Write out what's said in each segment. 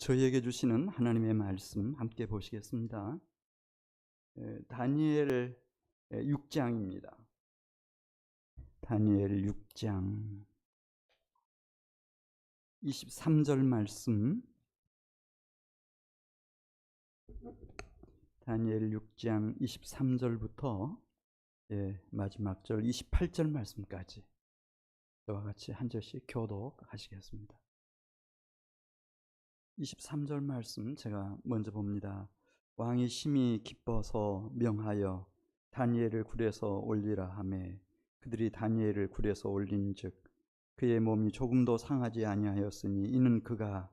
저희에게 주시는 하나님의 말씀 함께 보시겠습니다. 다니엘 6장입니다. 다니엘 6장 23절 말씀, 다니엘 6장 23절부터 마지막 절 28절 말씀까지 저와 같이 한 절씩 교독하시겠습니다. 23절 말씀 제가 먼저 봅니다. 왕이 심히 기뻐서 명하여 다니엘을 굴에서 올리라 하매 그들이 다니엘을 굴에서 올린즉 그의 몸이 조금도 상하지 아니하였으니 이는 그가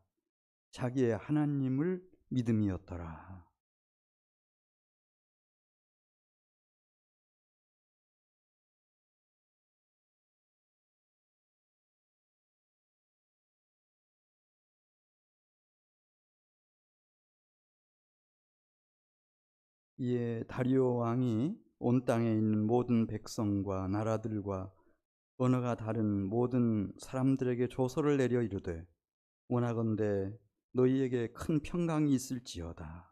자기의 하나님을 믿음이었더라. 이에 다리오 왕이 온 땅에 있는 모든 백성과 나라들과 언어가 다른 모든 사람들에게 조서를 내려 이르되 원하건대 너희에게 큰 평강이 있을지어다.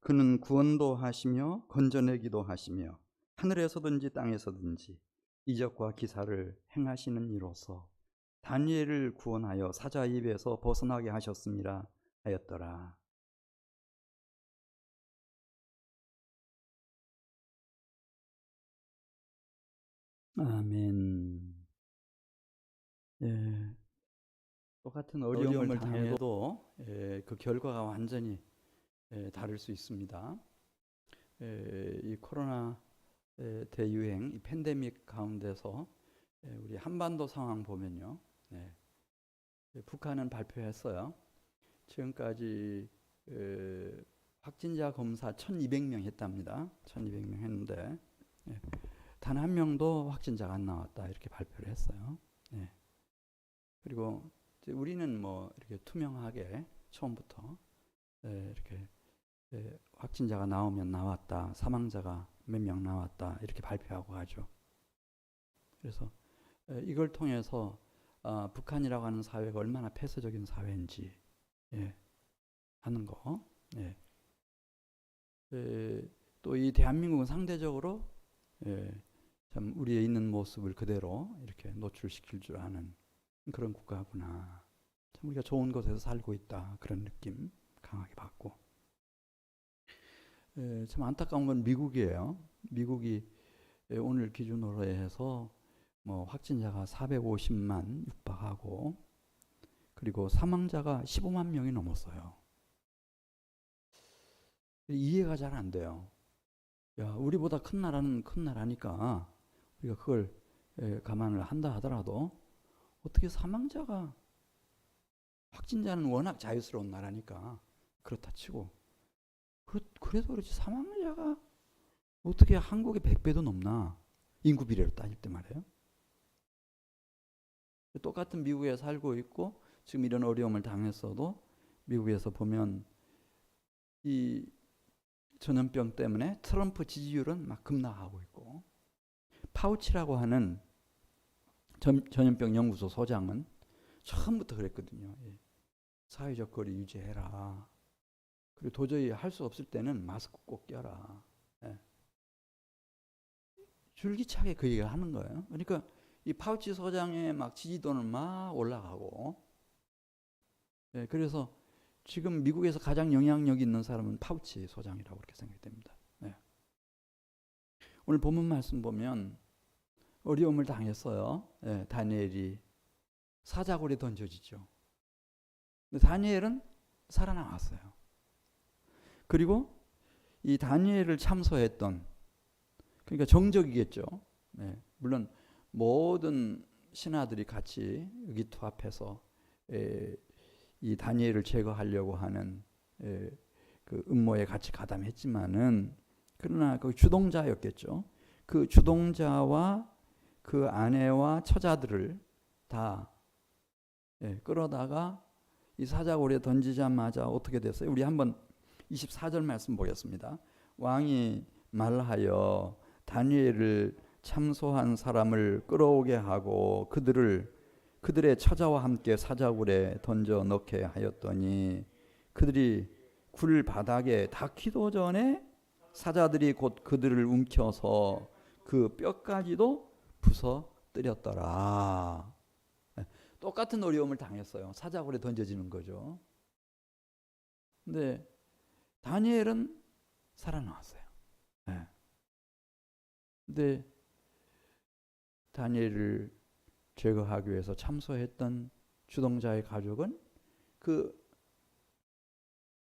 그는 구원도 하시며 건져내기도 하시며 하늘에서든지 땅에서든지 이적과 기사를 행하시는 이로서 다니엘을 구원하여 사자 입에서 벗어나게 하셨음이라 하였더라. 아멘. 똑같은 어려움을 당해도 그 결과가 완전히 다를 수 있습니다. 이 코로나 대유행, 이 팬데믹 가운데서 우리 한반도 상황 보면요, 북한은 발표했어요. 지금까지 확진자 검사 1,200명 했답니다. 1,200명 했는데 단 한 명도 확진자가 안 나왔다 이렇게 발표를 했어요. 그리고 우리는 뭐 이렇게 투명하게 처음부터 이렇게 확진자가 나오면 나왔다, 사망자가 몇 명 나왔다 이렇게 발표하고 하죠. 그래서 이걸 통해서 북한이라고 하는 사회가 얼마나 폐쇄적인 사회인지 하는 거. 또 이 대한민국은 상대적으로 참 우리의 있는 모습을 그대로 이렇게 노출시킬 줄 아는 그런 국가구나. 참 우리가 좋은 곳에서 살고 있다 그런 느낌 강하게 받고. 참 안타까운 건 미국이에요. 미국이 오늘 기준으로 해서 뭐 확진자가 450만 육박하고 그리고 사망자가 15만 명이 넘었어요. 이해가 잘 안 돼요. 야, 우리보다 큰 나라는 큰 나라니까 우리가 그걸 감안을 한다 하더라도 어떻게 사망자가, 확진자는 워낙 자유스러운 나라니까 그렇다 치고 그래도 그렇지 사망자가 어떻게 한국의 100배도 넘나, 인구 비례로 따질 때 말이에요. 똑같은 미국에 살고 있고 지금 이런 어려움을 당했어도 미국에서 보면 이 전염병 때문에 트럼프 지지율은 막 급락하고 있고, 파우치라고 하는 전염병 연구소 소장은 처음부터 그랬거든요. 사회적 거리 유지해라. 그리고 도저히 할 수 없을 때는 마스크 꼭 껴라. 줄기차게 그 얘기를 하는 거예요. 그러니까 이 파우치 소장의 막 지지도는 막 올라가고, 그래서 지금 미국에서 가장 영향력 있는 사람은 파우치 소장이라고 그렇게 생각됩니다. 오늘 본문 말씀 보면 어려움을 당했어요. 다니엘이 사자굴에 던져지죠. 근데 다니엘은 살아나왔어요. 그리고 이 다니엘을 참소했던, 그러니까 정적이겠죠. 물론 모든 신하들이 같이 의기투합해서 이 다니엘을 제거하려고 하는 그 음모에 같이 가담했지만은, 그러나 그 주동자였겠죠. 그 주동자와 그 아내와 처자들을 다 끌어다가 이 사자굴에 던지자마자 어떻게 됐어요? 우리 한번 24절 말씀 보겠습니다. 왕이 말하여 다니엘을 참소한 사람을 끌어오게 하고 그들의 처자와 함께 사자굴에 던져 넣게 하였더니 그들이 굴 바닥에 닿기도 전에 사자들이 곧 그들을 움켜서 그 뼈까지도 부서뜨렸더라. 똑같은 어려움을 당했어요. 사자굴에 던져지는 거죠. 근데 다니엘은 살아나왔어요. 근데 다니엘을 제거하기 위해서 참소했던 주동자의 가족은 그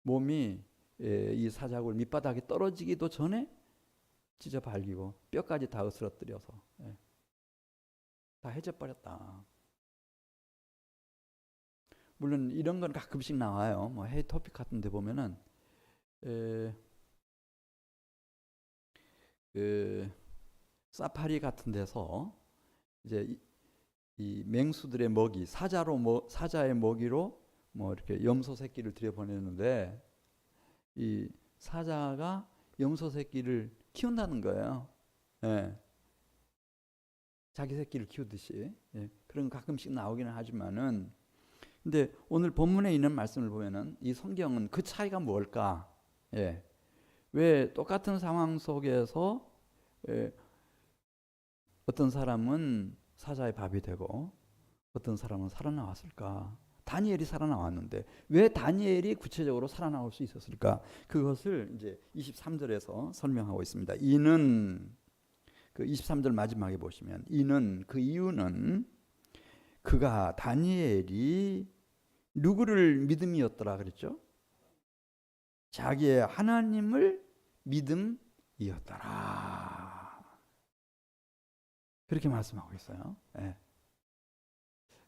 몸이 이 사자굴 밑바닥에 떨어지기도 전에 찢어 발기고 뼈까지 다 으스러뜨려서 다 해져버렸다. 물론 이런 건 가끔씩 나와요. 뭐 헤이 토픽 같은 데 보면은 그 사파리 같은 데서 이제 이 맹수들의 먹이 사자의 먹이로 뭐 이렇게 염소 새끼를 들여보내는데 이 사자가 염소 새끼를 키운다는 거예요. 자기 새끼를 키우듯이. 그런 거 가끔씩 나오기는 하지만은 근데 오늘 본문에 있는 말씀을 보면은 이 성경은 그 차이가 뭘까? 왜 똑같은 상황 속에서 어떤 사람은 사자의 밥이 되고 어떤 사람은 살아나왔을까? 다니엘이 살아나왔는데 왜 다니엘이 구체적으로 살아나올 수 있었을까? 그것을 이제 23절에서 설명하고 있습니다. 이는 그 23절 마지막에 보시면 이는 그 이유는 그가 다니엘이 누구를 믿음이었더라 그랬죠? 자기의 하나님을 믿음이었더라. 그렇게 말씀하고 있어요.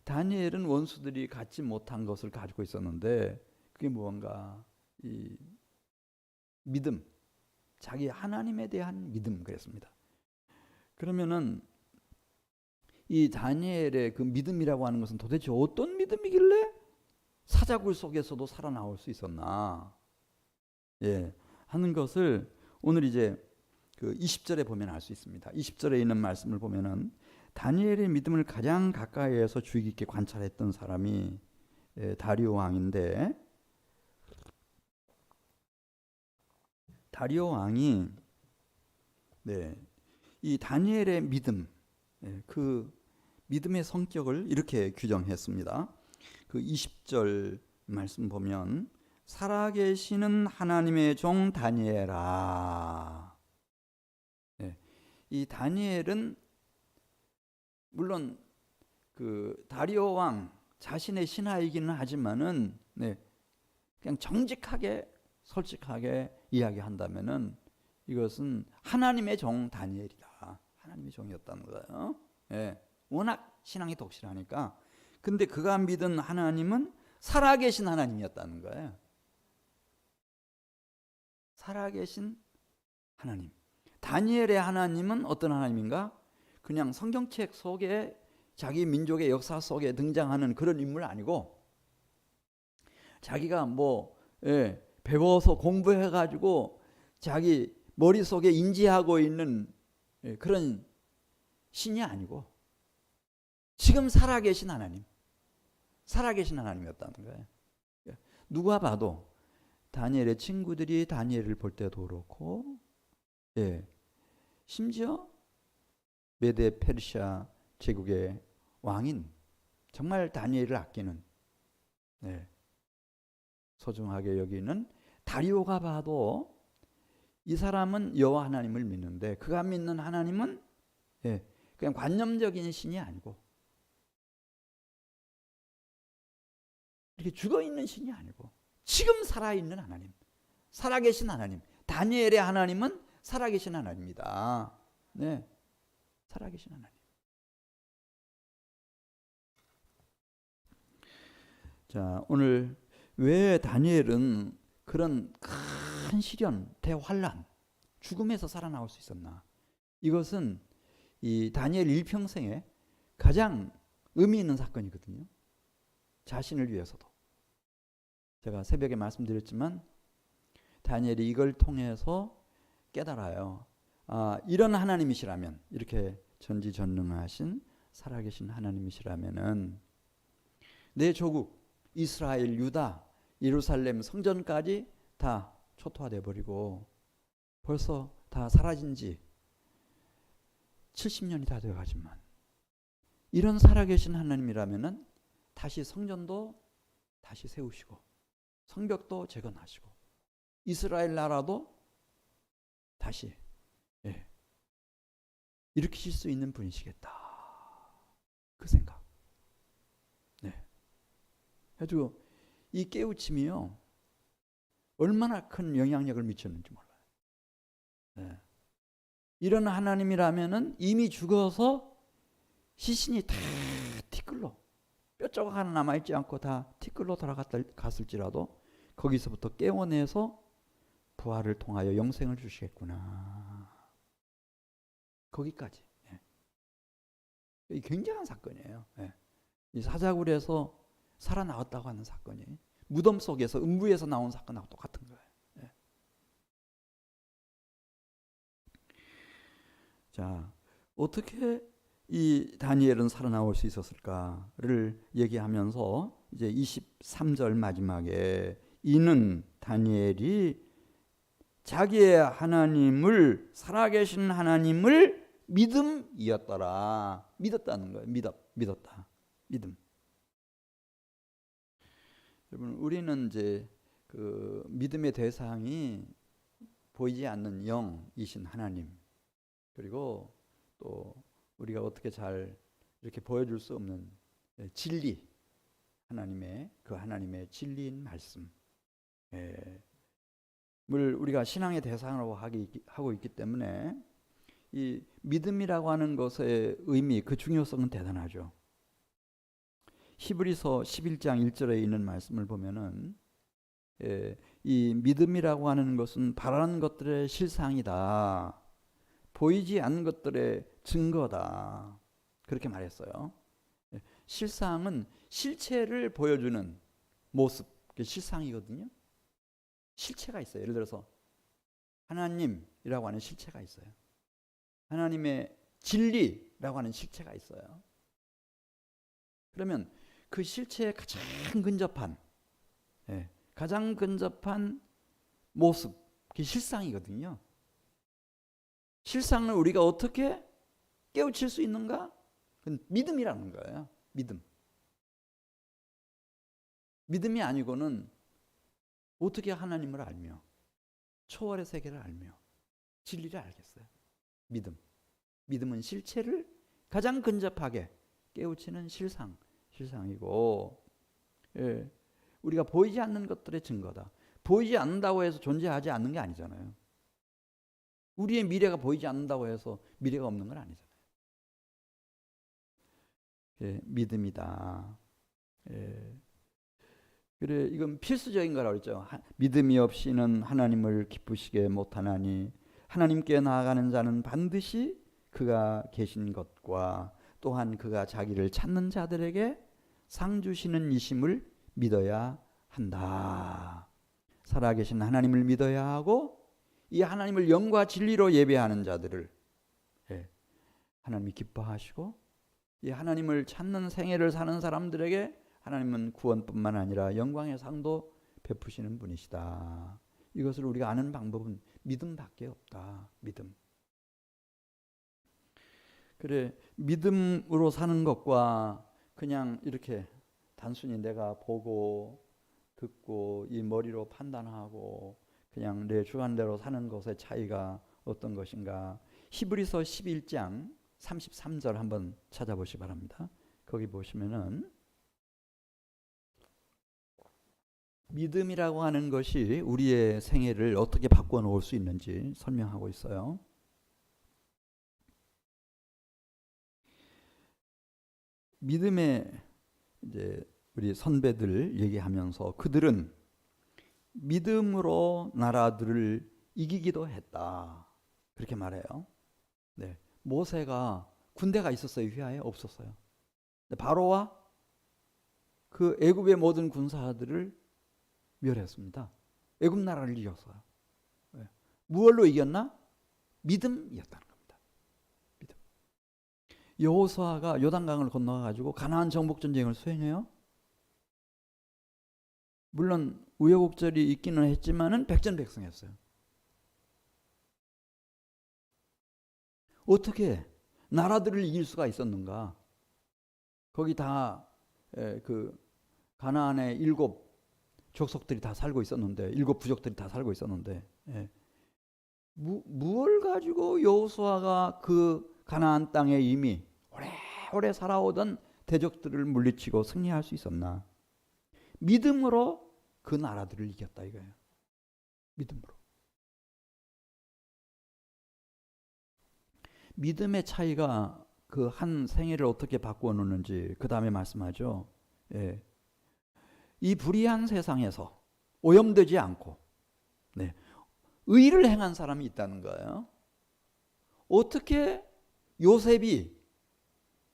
다니엘은 원수들이 갖지 못한 것을 가지고 있었는데 그게 무언가 이 믿음, 자기 하나님에 대한 믿음 그랬습니다. 그러면은 이 다니엘의 그 믿음이라고 하는 것은 도대체 어떤 믿음이길래 사자굴 속에서도 살아나올 수 있었나? 하는 것을 오늘 이제 그 20절에 보면 알 수 있습니다. 20절에 있는 말씀을 보면은 다니엘의 믿음을 가장 가까이에서 주의 깊게 관찰했던 사람이 다리오 왕인데 다리오 왕이 이 다니엘의 믿음, 그 믿음의 성격을 이렇게 규정했습니다. 그 20절 말씀 보면 살아계시는 하나님의 종 다니엘아. 이 다니엘은 물론 그 다리오 왕 자신의 신하이기는 하지만은 그냥 정직하게 솔직하게 이야기한다면은 이것은 하나님의 종 다니엘이다. 하나님의 종이었다는 거예요. 워낙 신앙이 독실하니까. 근데 그가 믿은 하나님은 살아계신 하나님이었다는 거예요. 살아계신 하나님. 다니엘의 하나님은 어떤 하나님인가? 그냥 성경책 속에 자기 민족의 역사 속에 등장하는 그런 인물 아니고 자기가 뭐 배워서 공부해가지고 자기 머릿속에 인지하고 있는 그런 신이 아니고 지금 살아계신 하나님, 살아계신 하나님이었다는 거예요. 누가 봐도 다니엘의 친구들이 다니엘을 볼 때도 그렇고 심지어 메데 페르시아 제국의 왕인 정말 다니엘을 아끼는 소중하게 여기는 다리오가 봐도 이 사람은 여호와 하나님을 믿는데 그가 믿는 하나님은 그냥 관념적인 신이 아니고 이렇게 죽어있는 신이 아니고 지금 살아있는 하나님, 살아계신 하나님. 다니엘의 하나님은 살아계신 하나님입니다. 살아계신 하나님. 자, 오늘 왜 다니엘은 그런 큰 시련, 대환란, 죽음에서 살아나올 수 있었나? 이것은 이 다니엘 일평생에 가장 의미 있는 사건이거든요. 자신을 위해서도. 제가 새벽에 말씀드렸지만 다니엘이 이걸 통해서 깨달아요. 이런 하나님이시라면, 이렇게 전지전능하신 살아계신 하나님이시라면은 내 조국 이스라엘, 유다, 예루살렘 성전까지 다 초토화돼 버리고 벌써 다 사라진 지 70년이 다 되어가지만 이런 살아계신 하나님이라면은 다시 성전도 다시 세우시고 성벽도 재건하시고 이스라엘 나라도 다시 일으키실 수 있는 분이시겠다. 그 생각. 그래가지고 이 깨우침이요 얼마나 큰 영향력을 미쳤는지 몰라요. 이런 하나님이라면은 이미 죽어서 시신이 다 티끌로 뼈조각 하나 남아있지 않고 다 티끌로 돌아갔을지라도 거기서부터 깨워내서 부활을 통하여 영생을 주시겠구나. 거기까지. 이 굉장한 사건이에요. 이 사자굴에서 살아나왔다고 하는 사건이 무덤 속에서 음부에서 나온 사건하고 똑같은 거예요. 자, 어떻게 이 다니엘은 살아나올 수 있었을까를 얘기하면서 이제 23절 마지막에 이는 다니엘이 자기의 하나님을 살아계신 하나님을 믿음이었더라. 믿었다는 거예요. 믿었다. 믿음. 여러분 우리는 이제 그 믿음의 대상이 보이지 않는 영이신 하나님, 그리고 또 우리가 어떻게 잘 이렇게 보여줄 수 없는 진리, 하나님의 진리인 말씀, 을 우리가 신앙의 대상으로 하고 있기 때문에 이 믿음이라고 하는 것의 의미, 그 중요성은 대단하죠. 히브리서 11장 1절에 있는 말씀을 보면은 이 믿음이라고 하는 것은 바라는 것들의 실상이다. 보이지 않는 것들의 증거다. 그렇게 말했어요. 실상은 실체를 보여주는 모습, 그게 실상이거든요. 실체가 있어요. 예를 들어서 하나님이라고 하는 실체가 있어요. 하나님의 진리라고 하는 실체가 있어요. 그러면 그 실체에 가장 근접한 모습, 그게 실상이거든요. 실상을 우리가 어떻게 깨우칠 수 있는가? 그건 믿음이라는 거예요. 믿음이 아니고는 어떻게 하나님을 알며 초월의 세계를 알며 진리를 알겠어요? 믿음은 실체를 가장 근접하게 깨우치는 실상이고, 우리가 보이지 않는 것들의 증거다. 보이지 않는다고 해서 존재하지 않는 게 아니잖아요. 우리의 미래가 보이지 않는다고 해서 미래가 없는 건 아니잖아요. 믿음이다. 그래, 이건 필수적인 거라고 했죠. 믿음이 없이는 하나님을 기쁘시게 못하나니 하나님께 나아가는 자는 반드시 그가 계신 것과 또한 그가 자기를 찾는 자들에게 상 주시는 이심을 믿어야 한다. 살아계신 하나님을 믿어야 하고 이 하나님을 영과 진리로 예배하는 자들을 하나님이 기뻐하시고 이 하나님을 찾는 생애를 사는 사람들에게 하나님은 구원뿐만 아니라 영광의 상도 베푸시는 분이시다. 이것을 우리가 아는 방법은 믿음밖에 없다. 믿음. 그래, 믿음으로 사는 것과 그냥 이렇게 단순히 내가 보고 듣고 이 머리로 판단하고 그냥 내 주관대로 사는 것의 차이가 어떤 것인가? 히브리서 11장 33절 한번 찾아보시기 바랍니다. 거기 보시면은 믿음이라고 하는 것이 우리의 생애를 어떻게 바꿔 놓을 수 있는지 설명하고 있어요. 믿음의 이제 우리 선배들 얘기하면서 그들은 믿음으로 나라들을 이기기도 했다. 그렇게 말해요. 모세가 군대가 있었어요? 휘하에? 없었어요. 바로와 그 애굽의 모든 군사들을 멸했습니다. 애굽 나라를 이겼어요. 무엇로 이겼나? 믿음이었다는 겁니다. 믿음. 여호수아가 요단강을 건너가 가지고 가나안 정복 전쟁을 수행해요. 물론 우여곡절이 있기는 했지만은 백전백승했어요. 어떻게 나라들을 이길 수가 있었는가? 거기 다 그 가나안의 7 족속들이 다 살고 있었는데, 7 부족들이 다 살고 있었는데, 무엇을 가지고 여호수아가 그 가나안 땅에 이미 오래오래 살아오던 대적들을 물리치고 승리할 수 있었나? 믿음으로 그 나라들을 이겼다 이거예요. 믿음으로. 믿음의 차이가 그 한 생애를 어떻게 바꾸어 놓는지 그 다음에 말씀하죠. 예. 이 불의한 세상에서 오염되지 않고 의를 행한 사람이 있다는 거예요. 어떻게 요셉이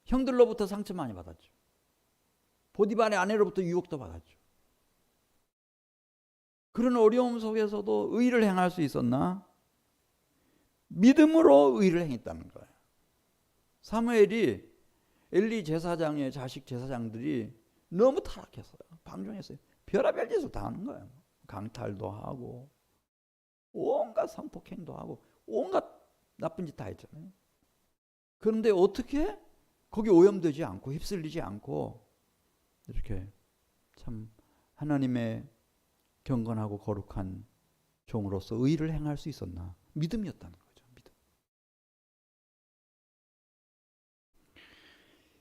형들로부터 상처 많이 받았죠. 보디발의 아내로부터 유혹도 받았죠. 그런 어려움 속에서도 의를 행할 수 있었나? 믿음으로 의를 행했다는 거예요. 사무엘이 엘리 제사장의 자식 제사장들이 너무 타락했어요. 방종했어요. 별의별 짓을 다 하는 거예요. 강탈도 하고 온갖 성폭행도 하고 온갖 나쁜 짓 다 했잖아요. 그런데 어떻게 거기 오염되지 않고 휩쓸리지 않고 이렇게 참 하나님의 경건하고 거룩한 종으로서 의를 행할 수 있었나? 믿음이었다는 거죠. 믿음.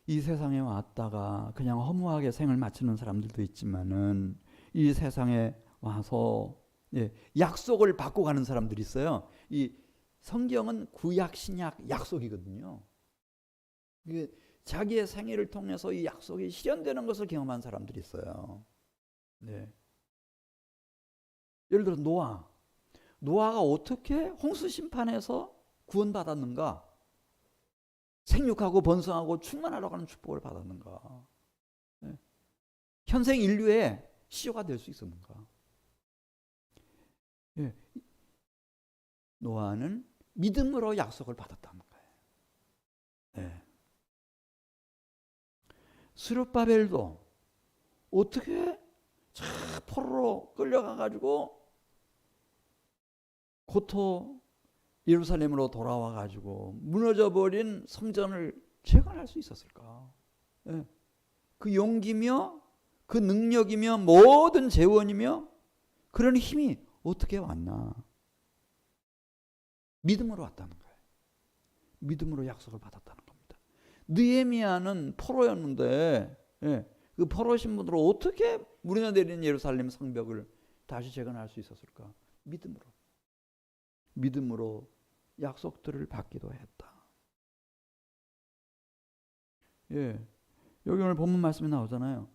이 세상에 왔다가 그냥 허무하게 생을 마치는 사람들도 있지만은 이 세상에 와서 약속을 받고 가는 사람들이 있어요. 이 성경은 구약 신약 약속이거든요. 이게 자기의 생애를 통해서 이 약속이 실현되는 것을 경험한 사람들이 있어요. 네. 예를 들어 노아가 어떻게 홍수 심판에서 구원받았는가? 생육하고 번성하고 충만하라고 하는 축복을 받았는가? 네. 현생 인류의 시조가 될 수 있었는가? 네. 노아는 믿음으로 약속을 받았다는 거예요. 네. 스룹바벨도 어떻게 포로로 끌려가가지고 고토 예루살렘으로 돌아와가지고 무너져버린 성전을 재건할 수 있었을까? 네. 그 용기며 그 능력이며 모든 재원이며 그런 힘이 어떻게 왔나? 믿음으로 왔다는 거예요. 믿음으로 약속을 받았다는 겁니다. 느헤미야는 포로였는데 그 포로 신분으로 어떻게 무너내린 예루살렘 성벽을 다시 재건할 수 있었을까? 믿음으로 약속들을 받기도 했다. 여기 오늘 본문 말씀이 나오잖아요.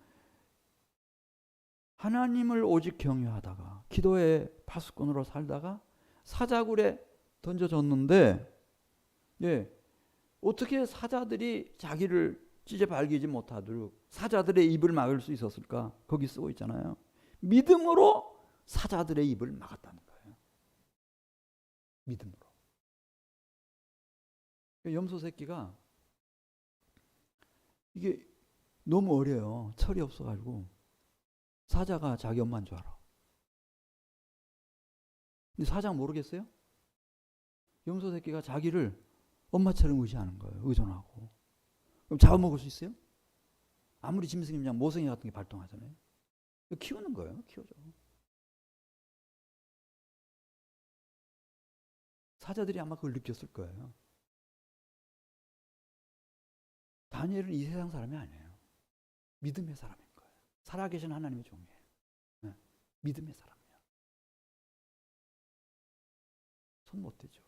하나님을 오직 경외하다가 기도의 파수꾼으로 살다가 사자굴에 던져졌는데 어떻게 사자들이 자기를 찢어 발기지 못하도록 사자들의 입을 막을 수 있었을까? 거기 쓰고 있잖아요. 믿음으로 사자들의 입을 막았다는 거예요. 믿음으로. 염소 새끼가 이게 너무 어려요. 철이 없어가지고 사자가 자기 엄마인 줄 알아. 근데 사자가 모르겠어요? 염소 새끼가 자기를 엄마처럼 의지하는 거예요. 의존하고. 그럼 잡아먹을 수 있어요? 아무리 짐승이면 모성애 같은 게 발동하잖아요. 키우는 거예요. 키워줘. 사자들이 아마 그걸 느꼈을 거예요. 다니엘은 이 세상 사람이 아니에요. 믿음의 사람인 거예요. 살아계신 하나님의 종이에요. 믿음의 사람이에요. 손 못 대죠.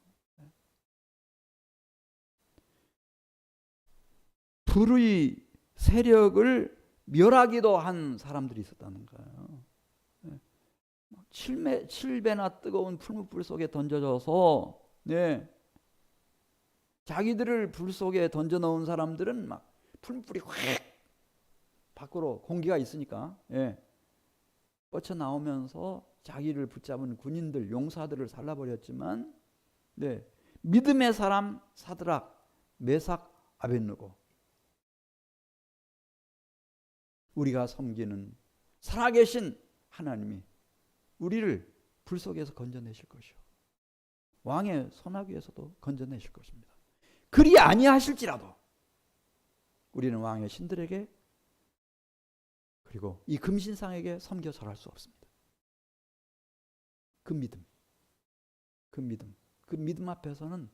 불의 세력을 멸하기도 한 사람들이 있었다는 거예요. 7배나 뜨거운 풀무불 속에 던져져서 자기들을 불 속에 던져 넣은 사람들은 막 풀뿌리 확 밖으로 공기가 있으니까 뻗쳐 나오면서 자기를 붙잡은 군인들, 용사들을 살라버렸지만 믿음의 사람 사드락, 메삭, 아벳느고, 우리가 섬기는 살아계신 하나님이 우리를 불 속에서 건져내실 것이요 왕의 소나기에서도 건져내실 것입니다. 그리 아니하실지라도 우리는 왕의 신들에게 그리고 이 금신상에게 섬겨 절할 수 없습니다. 그 믿음 앞에서는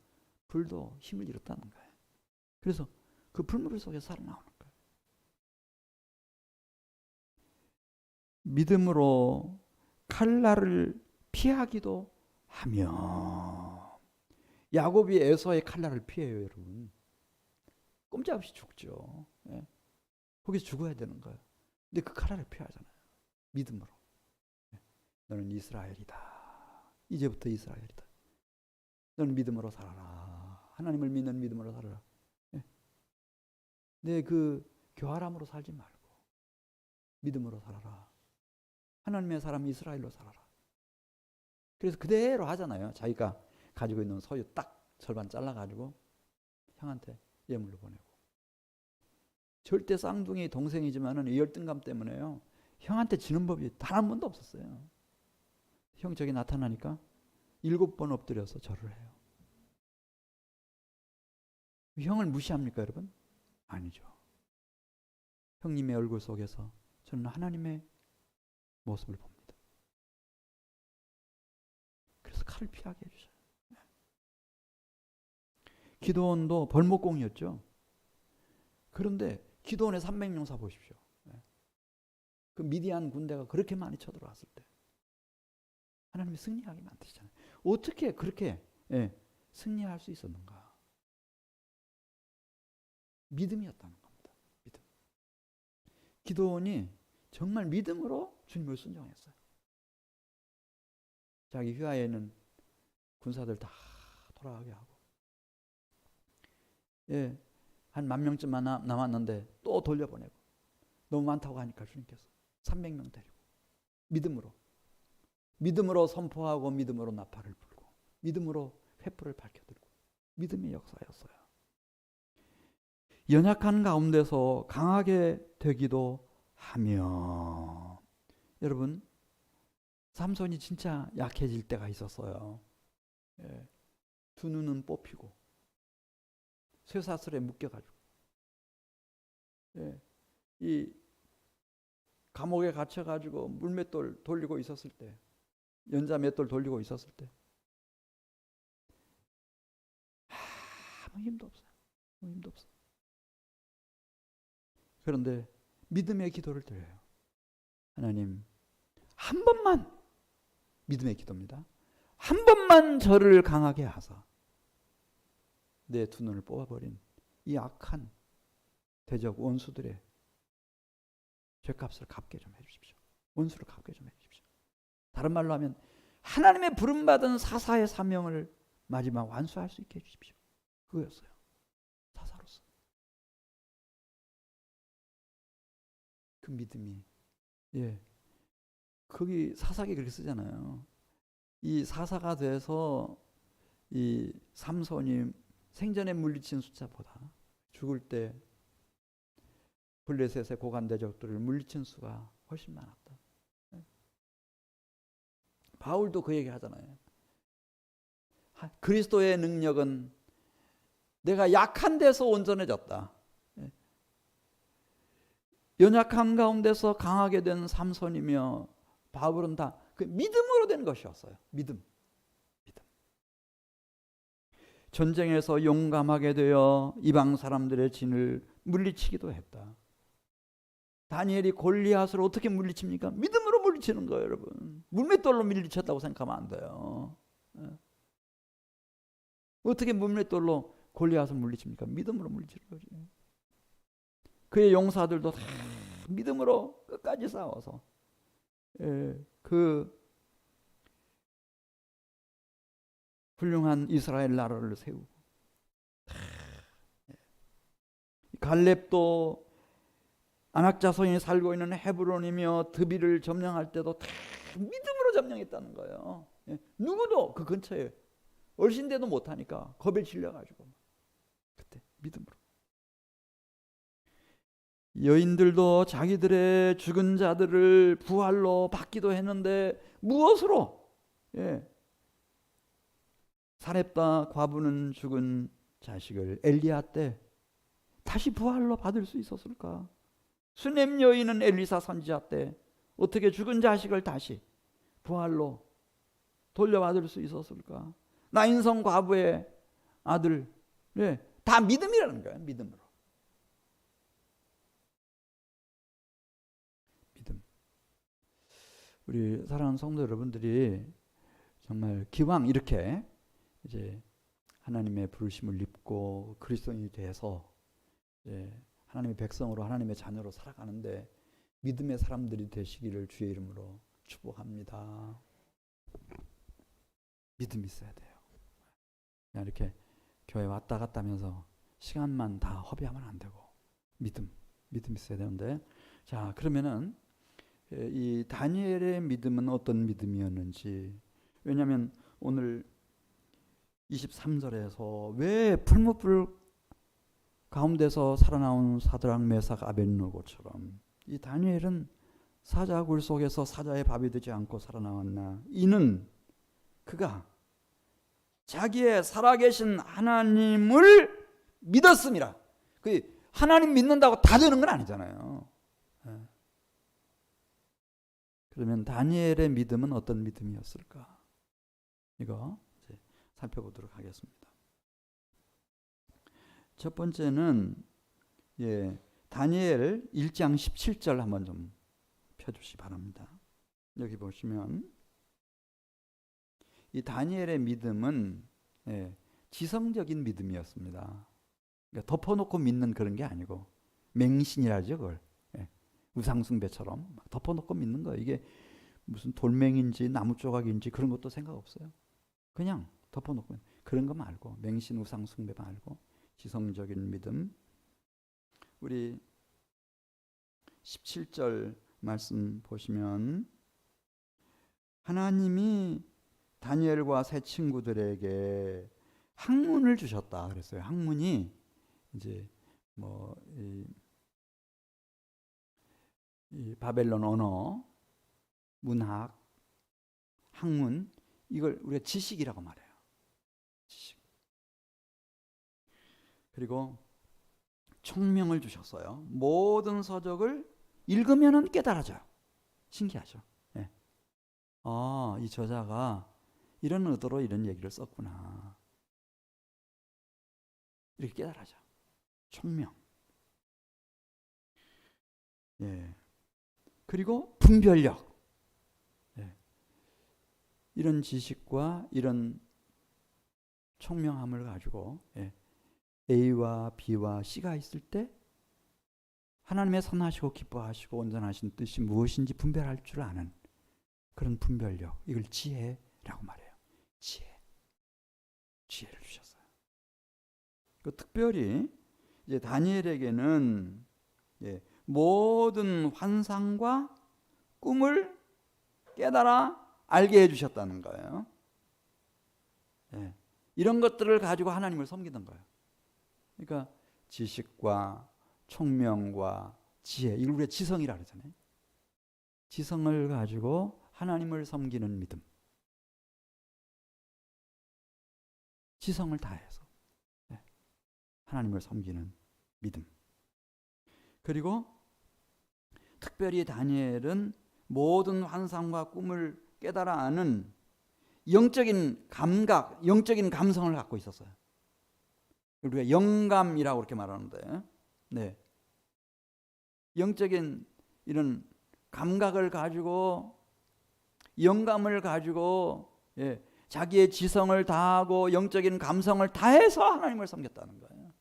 불도 힘을 잃었다는 거예요. 그래서 그 불물 속에 살아나오는 거예요. 믿음으로 칼날을 피하기도 하며, 야곱이 에서의 칼날을 피해요, 여러분. 꼼짝없이 죽죠. 거기서 죽어야 되는 거예요. 근데 그 칼날을 피하잖아요. 믿음으로. 너는 이스라엘이다. 이제부터 이스라엘이다. 너는 믿음으로 살아라. 하나님을 믿는 믿음으로 살아라. 내 그 교활함으로 살지 말고 믿음으로 살아라. 하나님의 사람 이스라엘로 살아라. 그래서 그대로 하잖아요. 자기가 가지고 있는 소유 딱 절반 잘라가지고 형한테 예물로 보내고. 절대 쌍둥이 동생이지만은 이 열등감 때문에요. 형한테 지는 법이 단 한 번도 없었어요. 형 저기 나타나니까 7번 엎드려서 절을 해요. 형을 무시합니까, 여러분? 아니죠. 형님의 얼굴 속에서 저는 하나님의 모습을 봅니다. 그래서 칼을 피하게 해주셔요. 기드온도 벌목공이었죠. 그런데 기드온의 300명사 보십시오. 그 미디안 군대가 그렇게 많이 쳐들어왔을 때 하나님이 승리하게 만드시잖아요. 어떻게 그렇게 승리할 수 있었는가? 믿음이었다는 겁니다. 믿음. 기드온이 정말 믿음으로 주님을 순종했어요. 자기 휘하에는 군사들 다 돌아가게 하고, 한 10,000명쯤 남았는데 또 돌려보내고, 너무 많다고 하니까 주님께서 300명 데리고 믿음으로 선포하고 믿음으로 나팔을 불고 믿음으로 횃불을 밝혀들고 믿음의 역사였어요. 연약한 가운데서 강하게 되기도 하며, 여러분 삼손이 진짜 약해질 때가 있었어요. 두 눈은 뽑히고 쇠사슬에 묶여가지고 이 감옥에 갇혀가지고 물맷돌 돌리고 있었을 때, 연자 맷돌 돌리고 있었을 때 아무 힘도 없어요. 아무 힘도 없어요. 그런데 믿음의 기도를 드려요. 하나님, 한 번만, 믿음의 기도입니다. 한 번만 저를 강하게 하사 내 두 눈을 뽑아버린 이 악한 대적 원수들의 죄값을 갚게 좀 해주십시오. 원수를 갚게 좀 해주십시오. 다른 말로 하면 하나님의 부름받은 사사의 사명을 마지막 완수할 수 있게 해주십시오. 그거였어요. 사사로서. 그 믿음이, 거기 사사기 그렇게 쓰잖아요. 이 사사가 돼서 이 삼손이 생전에 물리친 숫자보다 죽을 때 블레셋의 고관 대적들을 물리친 수가 훨씬 많았다. 바울도 그 얘기 하잖아요. 그리스도의 능력은 내가 약한 데서 온전해졌다. 연약한 가운데서 강하게 된 삼손이며 바울은 다 그 믿음으로 된 것이었어요. 믿음. 전쟁에서 용감하게 되어 이방 사람들의 진을 물리치기도 했다. 다니엘이 골리앗을 어떻게 물리칩니까? 믿음으로 물리치는 거예요, 여러분. 물맷돌로 물리쳤다고 생각하면 안 돼요. 어떻게 물맷돌로 골리앗을 물리칩니까? 믿음으로 물리치는 거지. 그의 용사들도 다 믿음으로 끝까지 싸워서 그 훌륭한 이스라엘 나라를 세우고 갈렙도 아낙 자손이 살고 있는 헤브론이며 드비를 점령할 때도 다 믿음으로 점령했다는 거예요. 누구도 그 근처에 얼씬대도 못하니까 겁에 질려가지고 그때 믿음으로. 여인들도 자기들의 죽은 자들을 부활로 받기도 했는데 무엇으로? 사렙다 과부는 죽은 자식을 엘리야 때 다시 부활로 받을 수 있었을까? 수넴 여인은 엘리사 선지자 때 어떻게 죽은 자식을 다시 부활로 돌려받을 수 있었을까? 나인성 과부의 아들, 다 믿음이라는 거예요. 믿음으로. 믿음. 우리 사랑하는 성도 여러분들이 정말 기왕 이렇게 이제 하나님의 부르심을 입고 그리스도인이 돼서 하나님의 백성으로 하나님의 자녀로 살아가는데 믿음의 사람들이 되시기를 주의 이름으로 축복합니다. 믿음이 있어야 돼요. 그냥 이렇게 교회 왔다 갔다 하면서 시간만 다 허비하면 안 되고 믿음 있어야 되는데, 자 그러면은 이 다니엘의 믿음은 어떤 믿음이었는지, 왜냐하면 오늘 23절에서 왜 풀무불 가운데서 살아나온 사드락 메삭 아벳느고처럼 이 다니엘은 사자굴 속에서 사자의 밥이 되지 않고 살아나왔나? 이는 그가 자기의 살아계신 하나님을 믿었습니다. 그 하나님 믿는다고 다 되는 건 아니잖아요. 그러면 다니엘의 믿음은 어떤 믿음이었을까? 이거 이제 살펴보도록 하겠습니다. 첫 번째는 다니엘 1장 17절 한번 좀 펴주시 바랍니다. 여기 보시면 이 다니엘의 믿음은 지성적인 믿음이었습니다. 그러니까 덮어놓고 믿는 그런 게 아니고 맹신이라죠. 그걸 우상숭배처럼 덮어놓고 믿는 거예요. 이게 무슨 돌멩인지 나무 조각인지 그런 것도 생각 없어요. 그냥 덮어놓고 그런 거 말고 맹신 우상숭배 말고 지성적인 믿음. 우리 17절 말씀 보시면 하나님이 다니엘과 세 친구들에게 학문을 주셨다 그랬어요. 학문이 이제 이 바벨론 언어, 문학, 학문, 이걸 우리가 지식이라고 말해요. 지식. 그리고 총명을 주셨어요. 모든 서적을 읽으면은 깨달아져요. 신기하죠. 이 저자가 이런 의도로 이런 얘기를 썼구나. 이렇게 깨달아져. 총명. 그리고 분별력. 이런 지식과 이런 총명함을 가지고 A와 B와 C가 있을 때 하나님의 선하시고 기뻐하시고 온전하신 뜻이 무엇인지 분별할 줄 아는 그런 분별력, 이걸 지혜라고 말해요. 지혜를 주셨어요. 특별히 이제 다니엘에게는 모든 환상과 꿈을 깨달아 알게 해주셨다는 거예요. 이런 것들을 가지고 하나님을 섬기던 거예요. 그러니까 지식과 총명과 지혜, 이걸 우리가 지성이라 그러잖아요. 지성을 가지고 하나님을 섬기는 믿음. 지성을 다해서 하나님을 섬기는 믿음. 그리고 특별히 다니엘은 모든 환상과 꿈을 깨달아 아는 영적인 감각, 영적인 감성을 갖고 있었어요. 우리가 영감이라고 그렇게 말하는데, 영적인 이런 감각을 가지고, 영감을 가지고 자기의 지성을 다하고 영적인 감성을 다해서 하나님을 섬겼다는 거예요.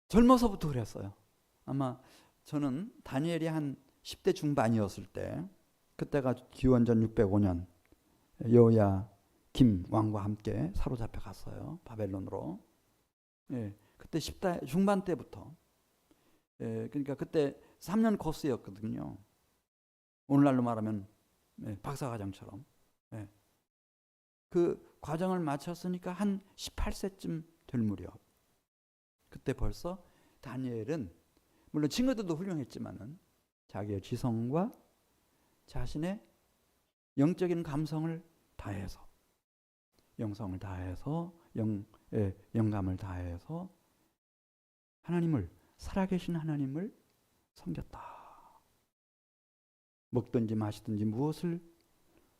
젊어서부터 그랬어요. 아마 저는 다니엘이 한 10대 중반이었을 때, 그때가 기원전 605년 여호야김 김 왕과 함께 사로잡혀 갔어요. 바벨론으로. 예, 그때 10대 중반 때부터. 예, 그러니까 그때 3년 코스였거든요. 오늘날로 말하면 박사과정처럼. 예. 그 과정을 마쳤으니까 한 18세쯤 될 무렵. 그때 벌써 다니엘은 물론 친구들도 훌륭했지만은 자기의 지성과 자신의 영적인 감성을 다해서 영성을 다해서 영감을 다해서 하나님을 살아계신 하나님을 섬겼다. 먹든지 마시든지 무엇을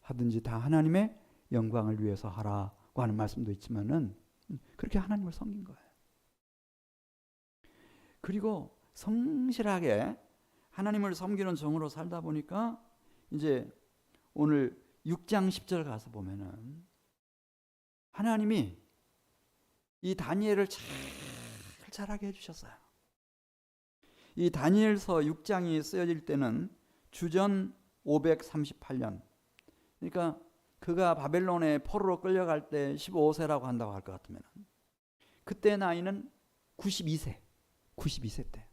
하든지 다 하나님의 영광을 위해서 하라고 하는 말씀도 있지만은 그렇게 하나님을 섬긴 거예요. 그리고 성실하게 하나님을 섬기는 종으로 살다 보니까 이제 오늘 6장 10절 가서 보면은 하나님이 이 다니엘을 잘하게 해주셨어요. 이 다니엘서 6장이 쓰여질 때는 주전 538년. 그러니까 그가 바벨론에 포로로 끌려갈 때 15세라고 한다고 할 것 같으면 그때 나이는 92세 때.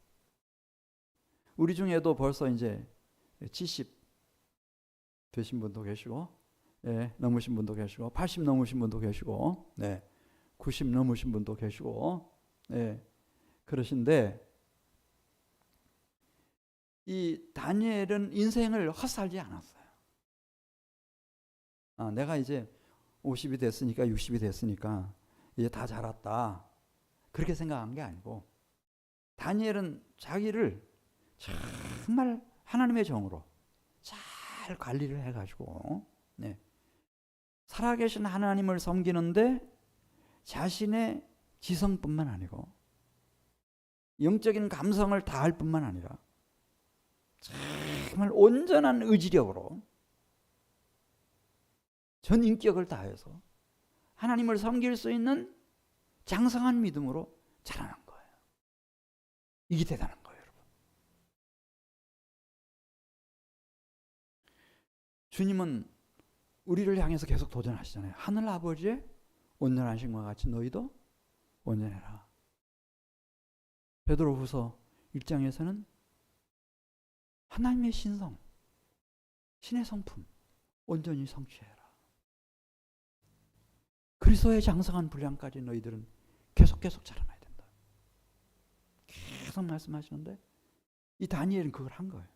우리 중에도 벌써 이제 70 되신 분도 계시고, 넘으신 분도 계시고, 80 넘으신 분도 계시고, 90 넘으신 분도 계시고, 그러신데 이 다니엘은 인생을 헛살지 않았어요. 내가 이제 50이 됐으니까 60이 됐으니까 이제 다 자랐다. 그렇게 생각한 게 아니고 다니엘은 자기를 정말 하나님의 종으로 잘 관리를 해가지고 살아계신 하나님을 섬기는데 자신의 지성뿐만 아니고 영적인 감성을 다할 뿐만 아니라 정말 온전한 의지력으로 전 인격을 다해서 하나님을 섬길 수 있는 장성한 믿음으로 자라난 거예요. 이게 대단한 거예요, 여러분. 주님은 우리를 향해서 계속 도전하시잖아요. 하늘 아버지의 온전하신 것과 같이 너희도 온전해라. 베드로후서 1장에서는 하나님의 신성, 신의 성품 온전히 성취해라. 그리스도의 장성한 분량까지 너희들은 계속 자라나야 된다. 계속 말씀하시는데 이 다니엘은 그걸 한 거예요.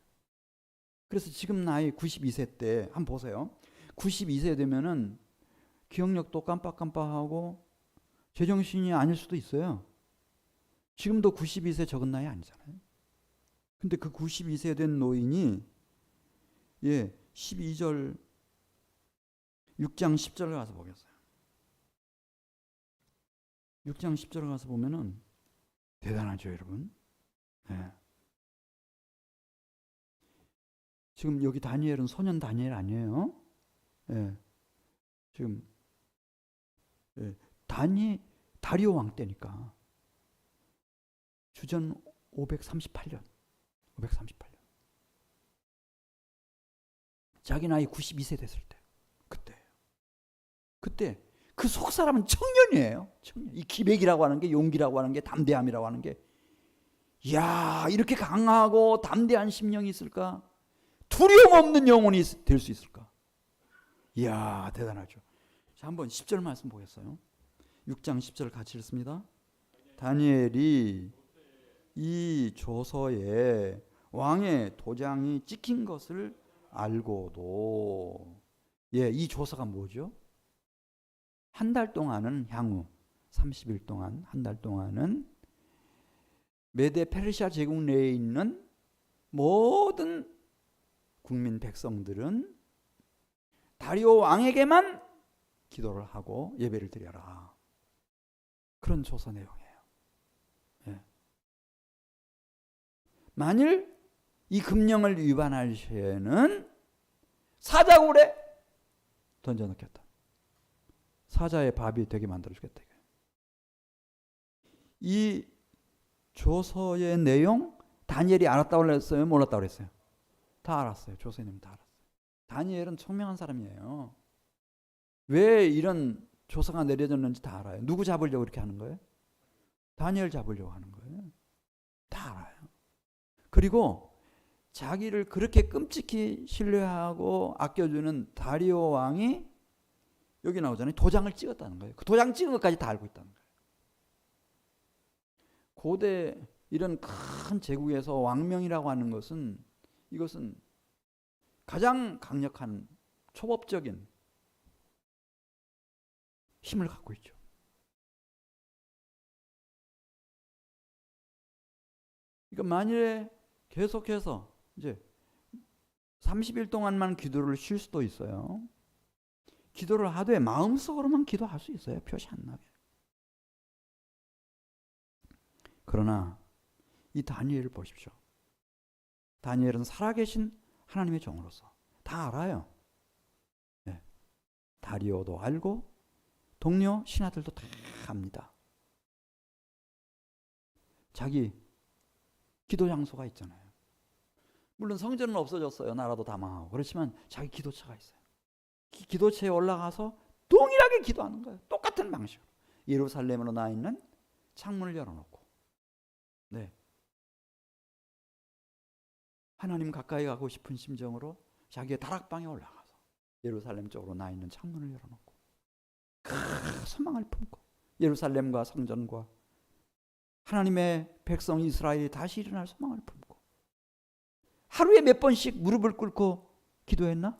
그래서 지금 나이 92세 때 한번 보세요. 92세 되면은 기억력도 깜빡깜빡하고 제정신이 아닐 수도 있어요. 지금도 92세 적은 나이 아니잖아요. 근데 그 92세 된 노인이 12절 6장 10절을 가서 보겠어요. 6장 10절을 가서 보면은 대단하죠, 여러분. 지금 여기 다니엘은 소년 다니엘 아니에요? 지금 다리오 왕 때니까 주전 538년. 자기 나이 92세 됐을 때 그때 그 속 사람은 청년이에요. 청년. 이 기백이라고 하는 게, 용기라고 하는 게, 담대함이라고 하는 게, 이야, 이렇게 강하고 담대한 심령이 있을까? 두려움 없는 영혼이 될 수 있을까? 이야, 대단하죠. 자, 한번 10절 말씀 보겠어요. 6장 10절 같이 읽습니다. 다니엘이 이 조서에 왕의 도장이 찍힌 것을 알고도, 이 조서가 뭐죠? 한 달 동안은 향후 30일 동안, 한 달 동안은 메데 페르시아 제국 내에 있는 모든 국민 백성들은 다리오 왕에게만 기도를 하고 예배를 드려라. 그런 조서 내용이에요. 만일 이 금령을 위반할 시에는 사자굴에 던져넣겠다. 사자의 밥이 되게 만들어주겠다. 이 조서의 내용 다니엘이 알았다고 그랬어요? 몰랐다고 그랬어요? 다 알았어요. 조서의 내용 다 알았어요. 다니엘은 총명한 사람이에요. 왜 이런 조서가 내려졌는지 다 알아요. 누구 잡으려고 이렇게 하는 거예요? 다니엘 잡으려고 하는 거예요. 다 알아요. 그리고 자기를 그렇게 끔찍히 신뢰하고 아껴주는 다리오 왕이 여기 나오잖아요. 도장을 찍었다는 거예요. 그 도장 찍은 것까지 다 알고 있다는 거예요. 고대 이런 큰 제국에서 왕명이라고 하는 것은 이것은 가장 강력한 초법적인 힘을 갖고 있죠. 그러니까 만일에 계속해서 이제 30일 동안만 기도를 쉴 수도 있어요. 기도를 하되 마음속으로만 기도할 수 있어요. 표시 안 나게. 그러나 이 다니엘을 보십시오. 다니엘은 살아계신 하나님의 종으로서 다 알아요. 네. 다리오도 알고 동료 신하들도 다 압니다. 자기 기도 장소가 있잖아요. 물론 성전은 없어졌어요. 나라도 다 망하고. 그렇지만 자기 기도처가 있어요. 기도처에 올라가서 동일하게 기도하는 거예요. 똑같은 방식으로. 예루살렘으로 나 있는 창문을 열어놓고, 네, 하나님 가까이 가고 싶은 심정으로 자기의 다락방에 올라가서 예루살렘 쪽으로 나 있는 창문을 열어놓고 큰 소망을 품고 예루살렘과 성전과 하나님의 백성 이스라엘이 다시 일어날 소망을 품고 하루에 몇 번씩 무릎을 꿇고 기도했나?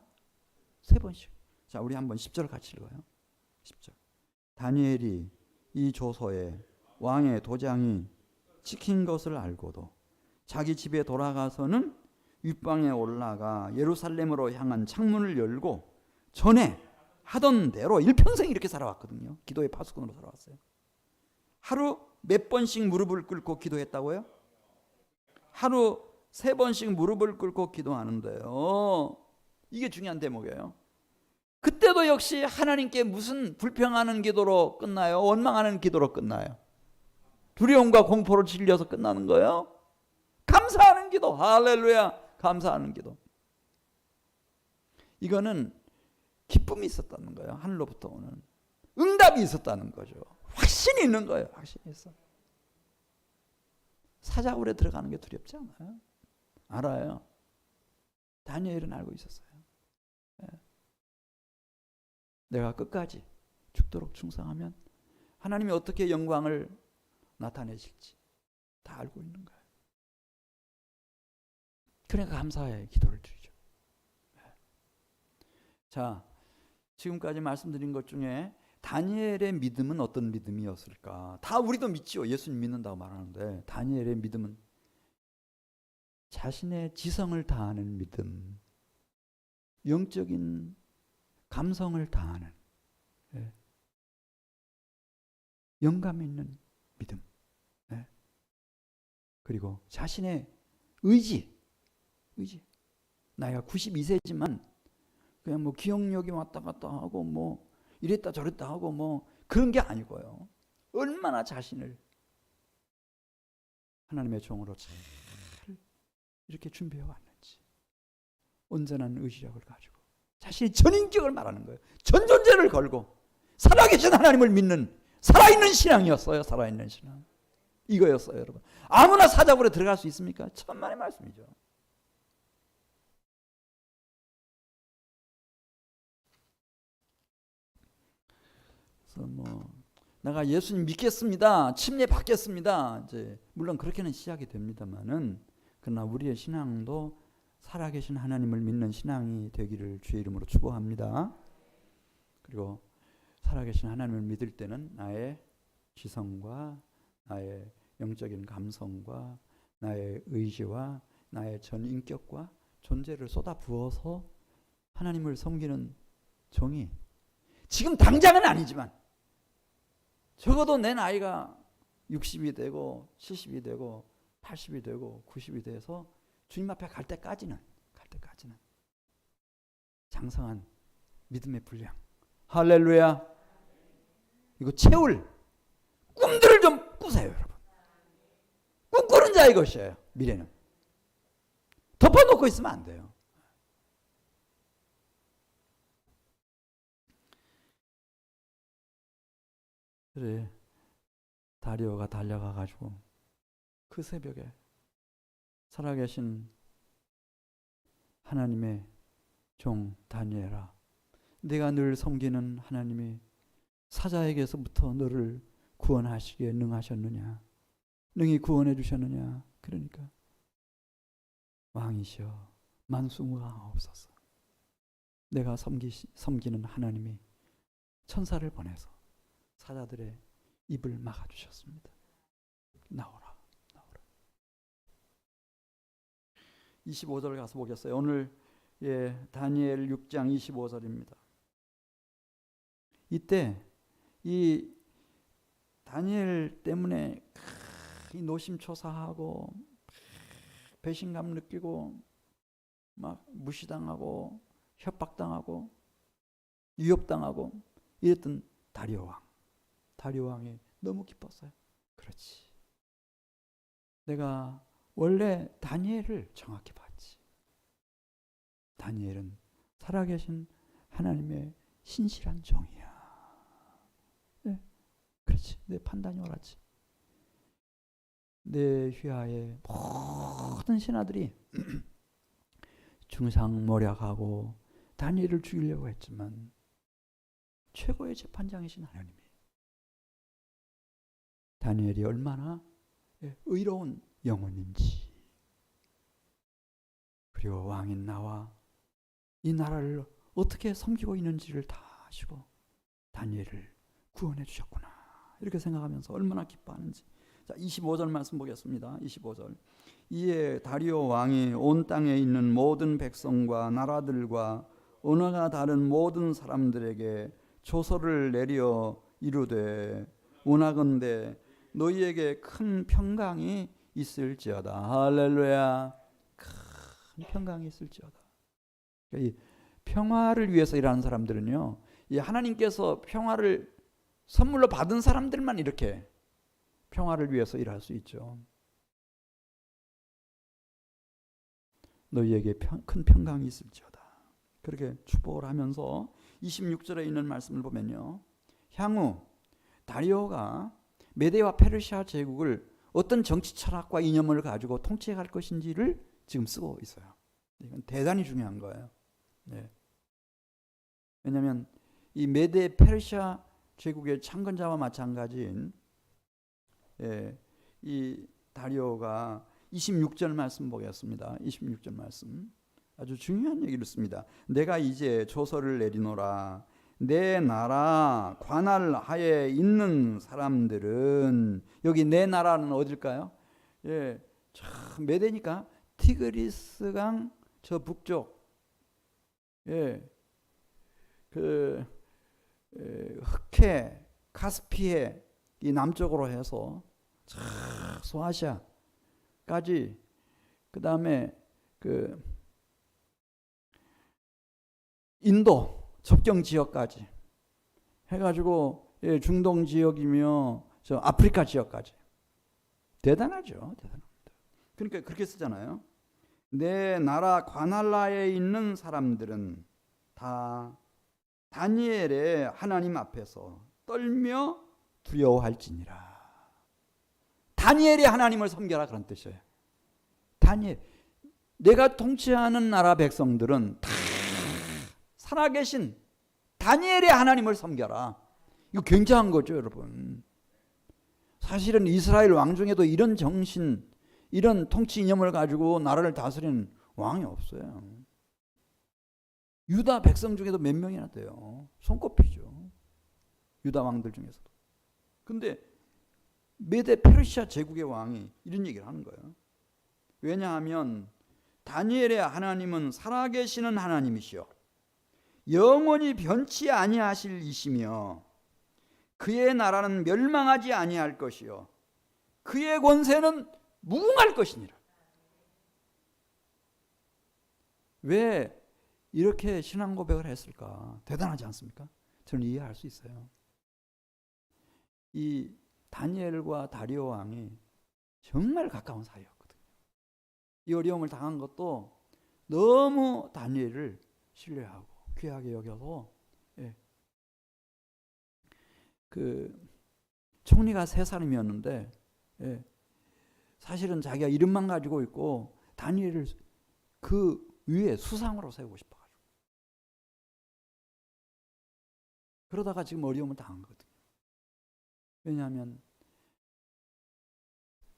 3번씩. 자, 우리 한번 10절 같이 읽어요. 10절. 다니엘이 이 조서에 왕의 도장이 찍힌 것을 알고도 자기 집에 돌아가서는 윗방에 올라가 예루살렘으로 향한 창문을 열고 전에 하던 대로 일평생 이렇게 살아왔거든요. 기도의 파수꾼으로 살아왔어요. 하루 몇 번씩 무릎을 꿇고 기도했다고요? 하루 3번씩 무릎을 꿇고 기도하는데요. 이게 중요한 대목이에요. 그때도 역시 하나님께 무슨 불평하는 기도로 끝나요? 원망하는 기도로 끝나요? 두려움과 공포로 질려서 끝나는 거예요? 감사하는 기도. 할렐루야. 감사하는 기도. 이거는 기쁨이 있었다는 거예요. 하늘로부터 오는 응답이 있었다는 거죠. 확신이 있는 거예요. 확신이 있어. 사자굴에 들어가는 게 두렵지 않아요? 알아요. 다니엘은 알고 있었어요. 내가 끝까지 죽도록 충성하면 하나님이 어떻게 영광을 나타내실지 다 알고 있는 거예요. 그러니까 감사의 기도를 드리죠. 자, 지금까지 말씀드린 것 중에 다니엘의 믿음은 어떤 믿음이었을까? 다 우리도 믿죠. 예수님 믿는다고 말하는데 다니엘의 믿음은 자신의 지성을 다하는 믿음, 영적인 감성을 다하는, 영감 있는 믿음, 그리고 자신의 의지. 나이가 92세지만 그냥 뭐 기억력이 왔다 갔다 하고 뭐 이랬다 저랬다 하고 뭐 그런 게 아니고요. 얼마나 자신을 하나님의 종으로 잘 이렇게 준비해 왔는지 온전한 의지력을 가지고 자신의 전인격을 말하는 거예요. 전 존재를 걸고 살아계신 하나님을 믿는 살아있는 신앙이었어요. 살아있는 신앙. 이거였어요, 여러분. 아무나 사자굴에 들어갈 수 있습니까? 천만의 말씀이죠. 그래서 뭐 내가 예수님 믿겠습니다. 침례 받겠습니다. 이제 물론 그렇게는 시작이 됩니다만은 그러나 우리의 신앙도 살아계신 하나님을 믿는 신앙이 되기를 주의 이름으로 축복합니다. 그리고 살아계신 하나님을 믿을 때는 나의 지성과 나의 영적인 감성과 나의 의지와 나의 전 인격과 존재를 쏟아 부어서 하나님을 섬기는 종이 지금 당장은 아니지만 적어도 내 나이가 60이 되고 70이 되고 80이 되고 90이 돼서 주님 앞에 갈 때까지는 장성한 믿음의 분량. 할렐루야. 이거 채울 꿈들을 좀 꾸세요, 여러분. 꿈꾸는 자의 것이에요. 미래는 덮어놓고 있으면 안 돼요. 그래, 다리오가 달려가 가지고 그 새벽에 살아계신 하나님의 종 다니엘아, 내가 늘 섬기는 하나님이 사자에게서부터 너를 구원하시기에 능하셨느냐, 능히 구원해 주셨느냐. 그러니까 왕이시여 만수무강하옵소서. 내가 섬기는 하나님이 천사를 보내서 사자들의 입을 막아주셨습니다. 나오라, 나오라. 25절 가서 보겠어요. 오늘 다니엘 6장 25절입니다. 이때 이 다니엘 때문에 이 노심초사하고 배신감 느끼고 막 무시당하고 협박당하고 위협당하고 이랬던 다리오 왕. 다리오 왕이 너무 기뻤어요. 그렇지. 내가 원래 다니엘을 정확히 봤지. 다니엘은 살아계신 하나님의 신실한 종이야. 네, 그렇지. 내 판단이 옳았지. 내 휘하에 모든 신하들이 중상모략하고 다니엘을 죽이려고 했지만 최고의 재판장이신 하나님이 다니엘이 얼마나 의로운 영혼인지, 그리고 왕인 나와 이 나라를 어떻게 섬기고 있는지를 다 아시고 다니엘을 구원해 주셨구나, 이렇게 생각하면서 얼마나 기뻐하는지. 자, 25절 말씀 보겠습니다. 25절. 이에 다리오 왕이 온 땅에 있는 모든 백성과 나라들과 언어가 다른 모든 사람들에게 조서를 내려 이르되 원하건대 너희에게 큰 평강이 있을지어다. 할렐루야. 큰 평강이 있을지어다. 이 평화를 위해서 일하는 사람들은요, 이 하나님께서 평화를 선물로 받은 사람들만 이렇게 평화를 위해서 일할 수 있죠. 너희에게 큰 평강이 있을지어다. 그렇게 축복을 하면서 26절에 있는 말씀을 보면요, 향후 다리오가 메데와 페르시아 제국을 어떤 정치 철학과 이념을 가지고 통치해 갈 것인지를 지금 쓰고 있어요. 이건 대단히 중요한 거예요. 네. 왜냐하면 이 메데 페르시아 제국의 창건자와 마찬가지인 이 다리오가 26절 말씀 보겠습니다. 26절 말씀 아주 중요한 얘기를 씁니다. 내가 이제 조서를 내리노라. 내 나라 관할 하에 있는 사람들은, 여기 내 나라는 어딜까요? 메데니까 티그리스강 저 북쪽, 흑해, 카스피해 이 남쪽으로 해서 소아시아까지, 그 다음에 인도 접경 지역까지 해가지고 중동 지역이며 저 아프리카 지역까지. 대단하죠. 대단합니다. 그러니까 그렇게 쓰잖아요. 내 나라 관할라에 있는 사람들은 다 다니엘의 하나님 앞에서 떨며 두려워할지니라. 다니엘의 하나님을 섬겨라, 그런 뜻이에요. 다니엘, 내가 통치하는 나라 백성들은 다 살아계신 다니엘의 하나님을 섬겨라. 이거 굉장한 거죠, 여러분. 사실은 이스라엘 왕 중에도 이런 정신, 이런 통치 이념을 가지고 나라를 다스리는 왕이 없어요. 유다 백성 중에도 몇 명이나 돼요. 손꼽히죠. 유다 왕들 중에서도. 근데 메데 페르시아 제국의 왕이 이런 얘기를 하는 거예요. 왜냐하면 다니엘의 하나님은 살아계시는 하나님이시요 영원히 변치 아니하실 이시며 그의 나라는 멸망하지 아니할 것이요 그의 권세는 무궁할 것이니라. 왜 이렇게 신앙 고백을 했을까? 대단하지 않습니까? 저는 이해할 수 있어요. 이 다니엘과 다리오 왕이 정말 가까운 사이였거든요. 이 어려움을 당한 것도 너무 다니엘을 신뢰하고 귀하게 여겨서 총리가 세 사람이었는데 사실은 자기가 이름만 가지고 있고 다니엘을 그 위에 수상으로 세우고 싶어가지고 그러다가 지금 어려움을 당한 거거든요. 왜냐하면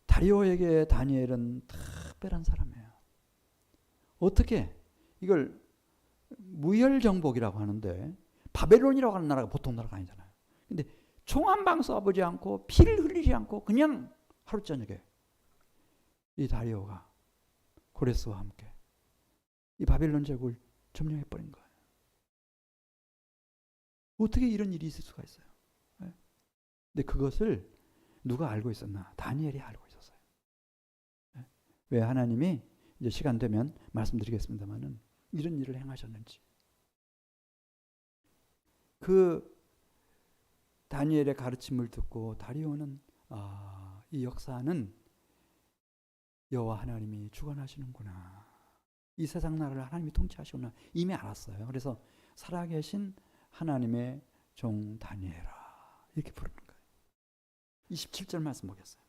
다리오에게 다니엘은 특별한 사람이에요. 어떻게 이걸 무혈정복이라고 하는데 바벨론이라고 하는 나라가 보통 나라가 아니잖아요. 근데 총 한 방 쏴보지 않고 피를 흘리지 않고 그냥 하루 저녁에 이 다리오가 고레스와 함께 이 바벨론 제국을 점령해버린 거예요. 어떻게 이런 일이 있을 수가 있어요? 근데 그것을 누가 알고 있었나? 다니엘이 알고 있었어요. 왜 하나님이 이제 시간 되면 말씀드리겠습니다만은 이런 일을 행하셨는지. 그 다니엘의 가르침을 듣고 다리오는 이 역사는 여호와 하나님이 주관하시는구나. 이 세상 나라를 하나님이 통치하시구나. 이미 알았어요. 그래서 살아계신 하나님의 종 다니엘아 이렇게 부르는 거예요. 27절 말씀 보겠어요.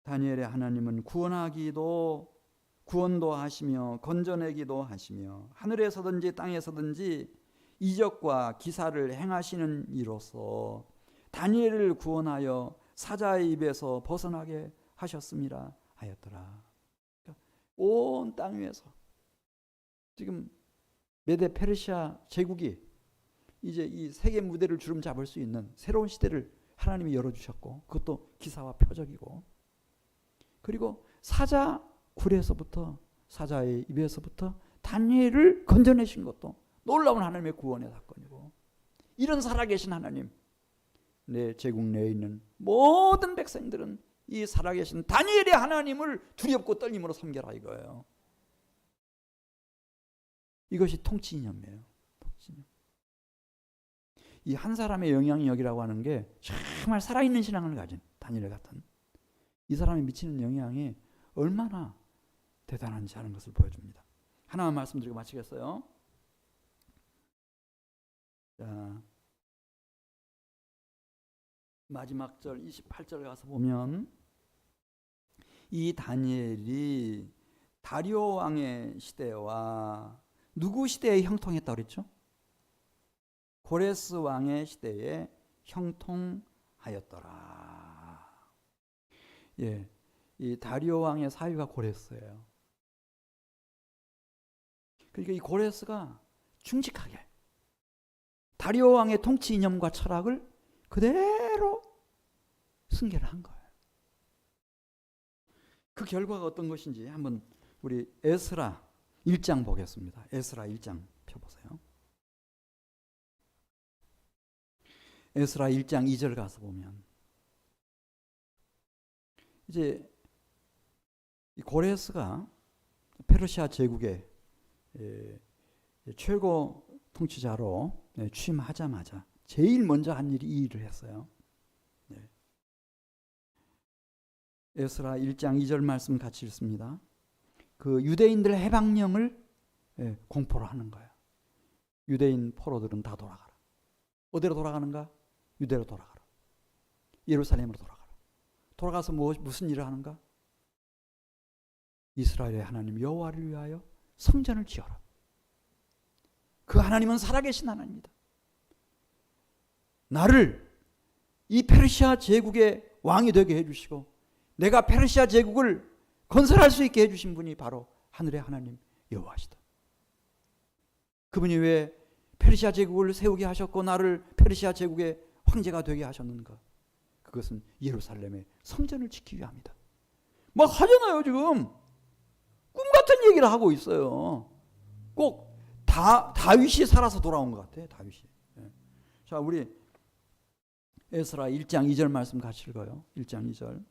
다니엘의 하나님은 구원도 하시며 건져내기도 하시며 하늘에서든지 땅에서든지 이적과 기사를 행하시는 이로써 다니엘을 구원하여 사자의 입에서 벗어나게 하셨습니다 하였더라. 그러니까 온 땅 위에서 지금 메데 페르시아 제국이 이제 이 세계 무대를 주름 잡을 수 있는 새로운 시대를 하나님이 열어주셨고 그것도 기사와 표적이고 그리고 사자 굴에서부터 사자의 입에서부터 다니엘을 건져내신 것도 놀라운 하나님의 구원의 사건이고 이런 살아계신 하나님 내 제국 내에 있는 모든 백성들은 이 살아계신 다니엘의 하나님을 두렵고 떨림으로 섬겨라 이거예요. 이것이 통치 이념이에요. 통치 이념. 이 한 사람의 영향력이라고 하는 게 정말 살아있는 신앙을 가진 다니엘 같은 이 사람이 미치는 영향이 얼마나 대단한지 하는 것을 보여줍니다. 하나만 말씀드리고 마치겠어요. 자, 마지막 절 28절 가서 보면 이 다니엘이 다리오 왕의 시대와 누구 시대에 형통했다고 그랬죠? 고레스 왕의 시대에 형통하였더라. 예, 이 다리오 왕의 사위가 고레스예요. 그러니까 이 고레스가 충직하게 다리오 왕의 통치 이념과 철학을 그대로 승계를 한 거예요. 그 결과가 어떤 것인지 한번 우리 에스라 1장 보겠습니다. 에스라 1장 펴보세요. 에스라 1장 2절 가서 보면 이제 이 고레스가 페르시아 제국의 최고 통치자로 취임하자마자 제일 먼저 한 일이 이 일을 했어요. 에스라 1장 2절 말씀 같이 읽습니다. 그 유대인들 해방령을 공포를 하는 거예요. 유대인 포로들은 다 돌아가라. 어디로 돌아가는가? 유대로 돌아가라. 예루살렘으로 돌아가라. 돌아가서 무슨 일을 하는가? 이스라엘의 하나님 여호와를 위하여 성전을 지어라. 그 하나님은 살아계신 하나님이다. 나를 이 페르시아 제국의 왕이 되게 해주시고 내가 페르시아 제국을 건설할 수 있게 해주신 분이 바로 하늘의 하나님 여호와시다. 그분이 왜 페르시아 제국을 세우게 하셨고 나를 페르시아 제국의 황제가 되게 하셨는가? 그것은 예루살렘의 성전을 지키기 위함이다. 막 하잖아요 지금. 꿈 같은 얘기를 하고 있어요. 꼭 다윗이 살아서 돌아온 것 같아. 다윗이. 자, 우리 에스라 1장 2절 말씀 같이 읽어요. 1장 2절.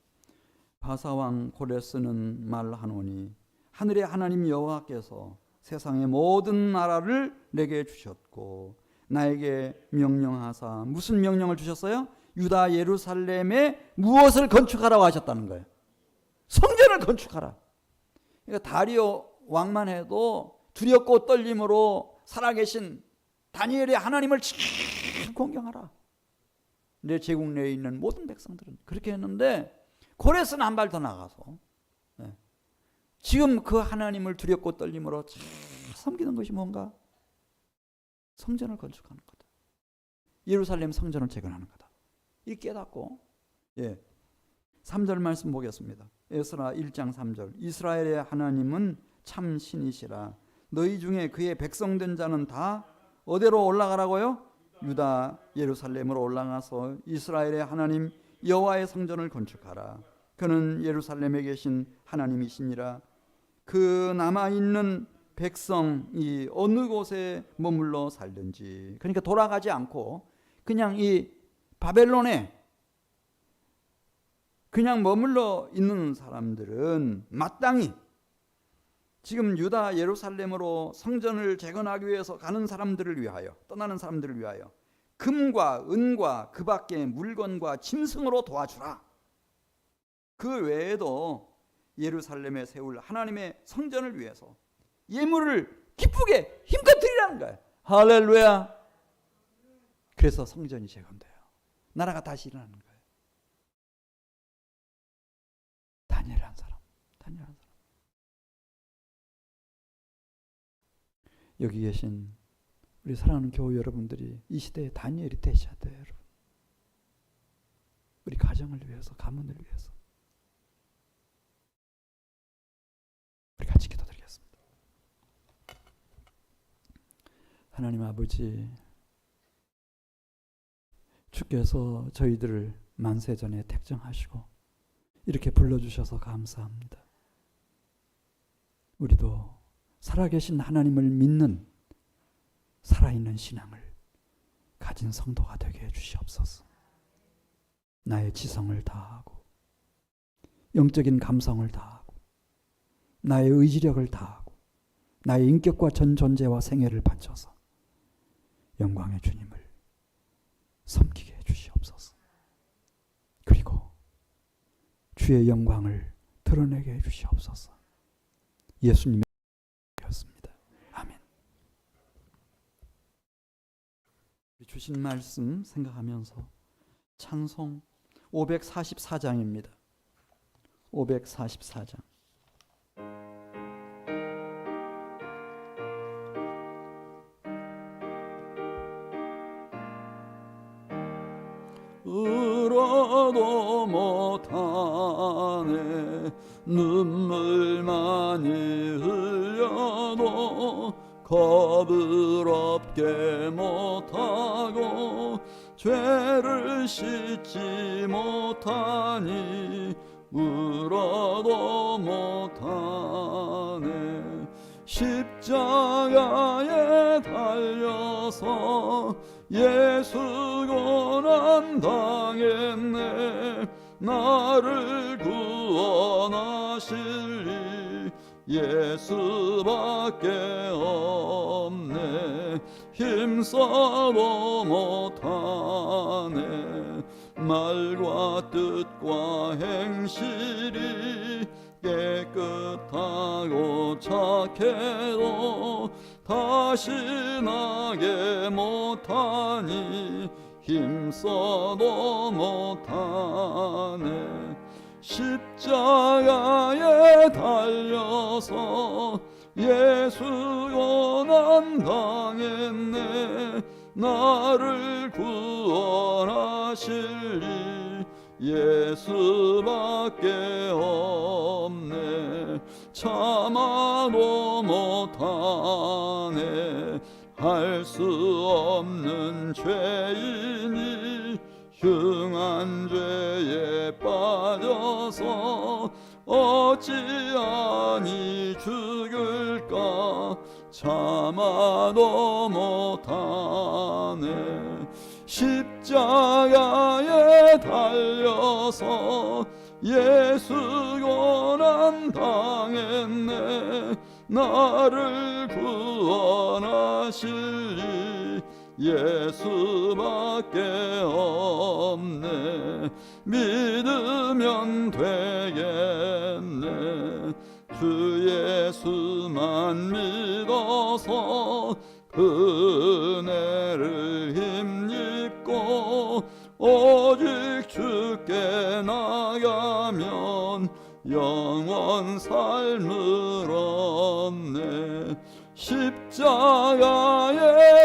바사왕 고레스는 말하노니 하늘의 하나님 여호와께서 세상의 모든 나라를 내게 주셨고 나에게 명령하사 무슨 명령을 주셨어요? 유다 예루살렘에 무엇을 건축하라고 하셨다는 거예요. 성전을 건축하라. 그러니까 다리오 왕만 해도 두렵고 떨림으로 살아계신 다니엘의 하나님을 참 공경하라. 내 제국 내에 있는 모든 백성들은 그렇게 했는데 고레스는 한 발 더 나가서 지금 그 하나님을 두렵고 떨림으로 섬기는 것이 뭔가? 성전을 건축하는 거다. 예루살렘 성전을 재건하는 거다. 이 깨닫고 3절 말씀 보겠습니다. 에스라 1장 3절. 이스라엘의 하나님은 참 신이시라. 너희 중에 그의 백성된 자는 다 어디로 올라가라고요? 유다 예루살렘으로 올라가서 이스라엘의 하나님 여호와의 성전을 건축하라. 그는 예루살렘에 계신 하나님이시니라. 그 남아있는 백성이 어느 곳에 머물러 살든지, 그러니까 돌아가지 않고 그냥 이 바벨론에 그냥 머물러 있는 사람들은 마땅히 지금 유다 예루살렘으로 성전을 재건하기 위해서 가는 사람들을 위하여, 떠나는 사람들을 위하여 금과 은과 그 밖의 물건과 짐승으로 도와주라. 그 외에도 예루살렘에 세울 하나님의 성전을 위해서 예물을 기쁘게 힘껏 드리라는 거예요. 할렐루야. 그래서 성전이 재건돼요. 나라가 다시 일어나는 거예요. 다니엘한 사람. 여기 계신 우리 사랑하는 교우 여러분들이 이 시대에 다니엘이 되셔야 돼요, 여러분. 우리 가정을 위해서, 가문을 위해서. 우리 같이 기도드리겠습니다. 하나님 아버지, 주께서 저희들을 만세전에 택정하시고 이렇게 불러주셔서 감사합니다. 우리도 살아계신 하나님을 믿는 살아있는 신앙을 가진 성도가 되게 해주시옵소서. 나의 지성을 다하고 영적인 감성을 다하고 나의 의지력을 다하고 나의 인격과 전 존재와 생애를 바쳐서 영광의 주님을 섬기게 해주시옵소서. 그리고 주의 영광을 드러내게 해주시옵소서. 예수님의 이었습니다. 아멘. 주신 말씀 생각하면서 찬송 544장입니다. 544장. 울어도 못하네 눈물 많이 흘려도 겁을 없게 못하고 죄를 씻지 못하니 울어도 못하네. 십자가에 달려서 예수 고난 당했네. 나를 구원하실 이 예수밖에 없네. 힘써도 못하네. 말과 뜻과 행실이 깨끗하고 착해도 다시 나게 못하니 힘써도 못하네. 십자가에 달려서 예수 고난 당했네. 나를 구원하실 이 예수밖에 없네. 참아도 못하네. 할 수 없는 죄인이 흉한 죄에 빠져서 어찌하니 죽을까. 참아도 못하네. 십자가에 달려서 예수 고난 당했네. 나를 구원하실 이 예수밖에 없네. 믿으면 되겠네. 주 예수만 믿어서 은혜를 힘입고 오직 주께 나가면 영원 삶을 얻네. 십자가에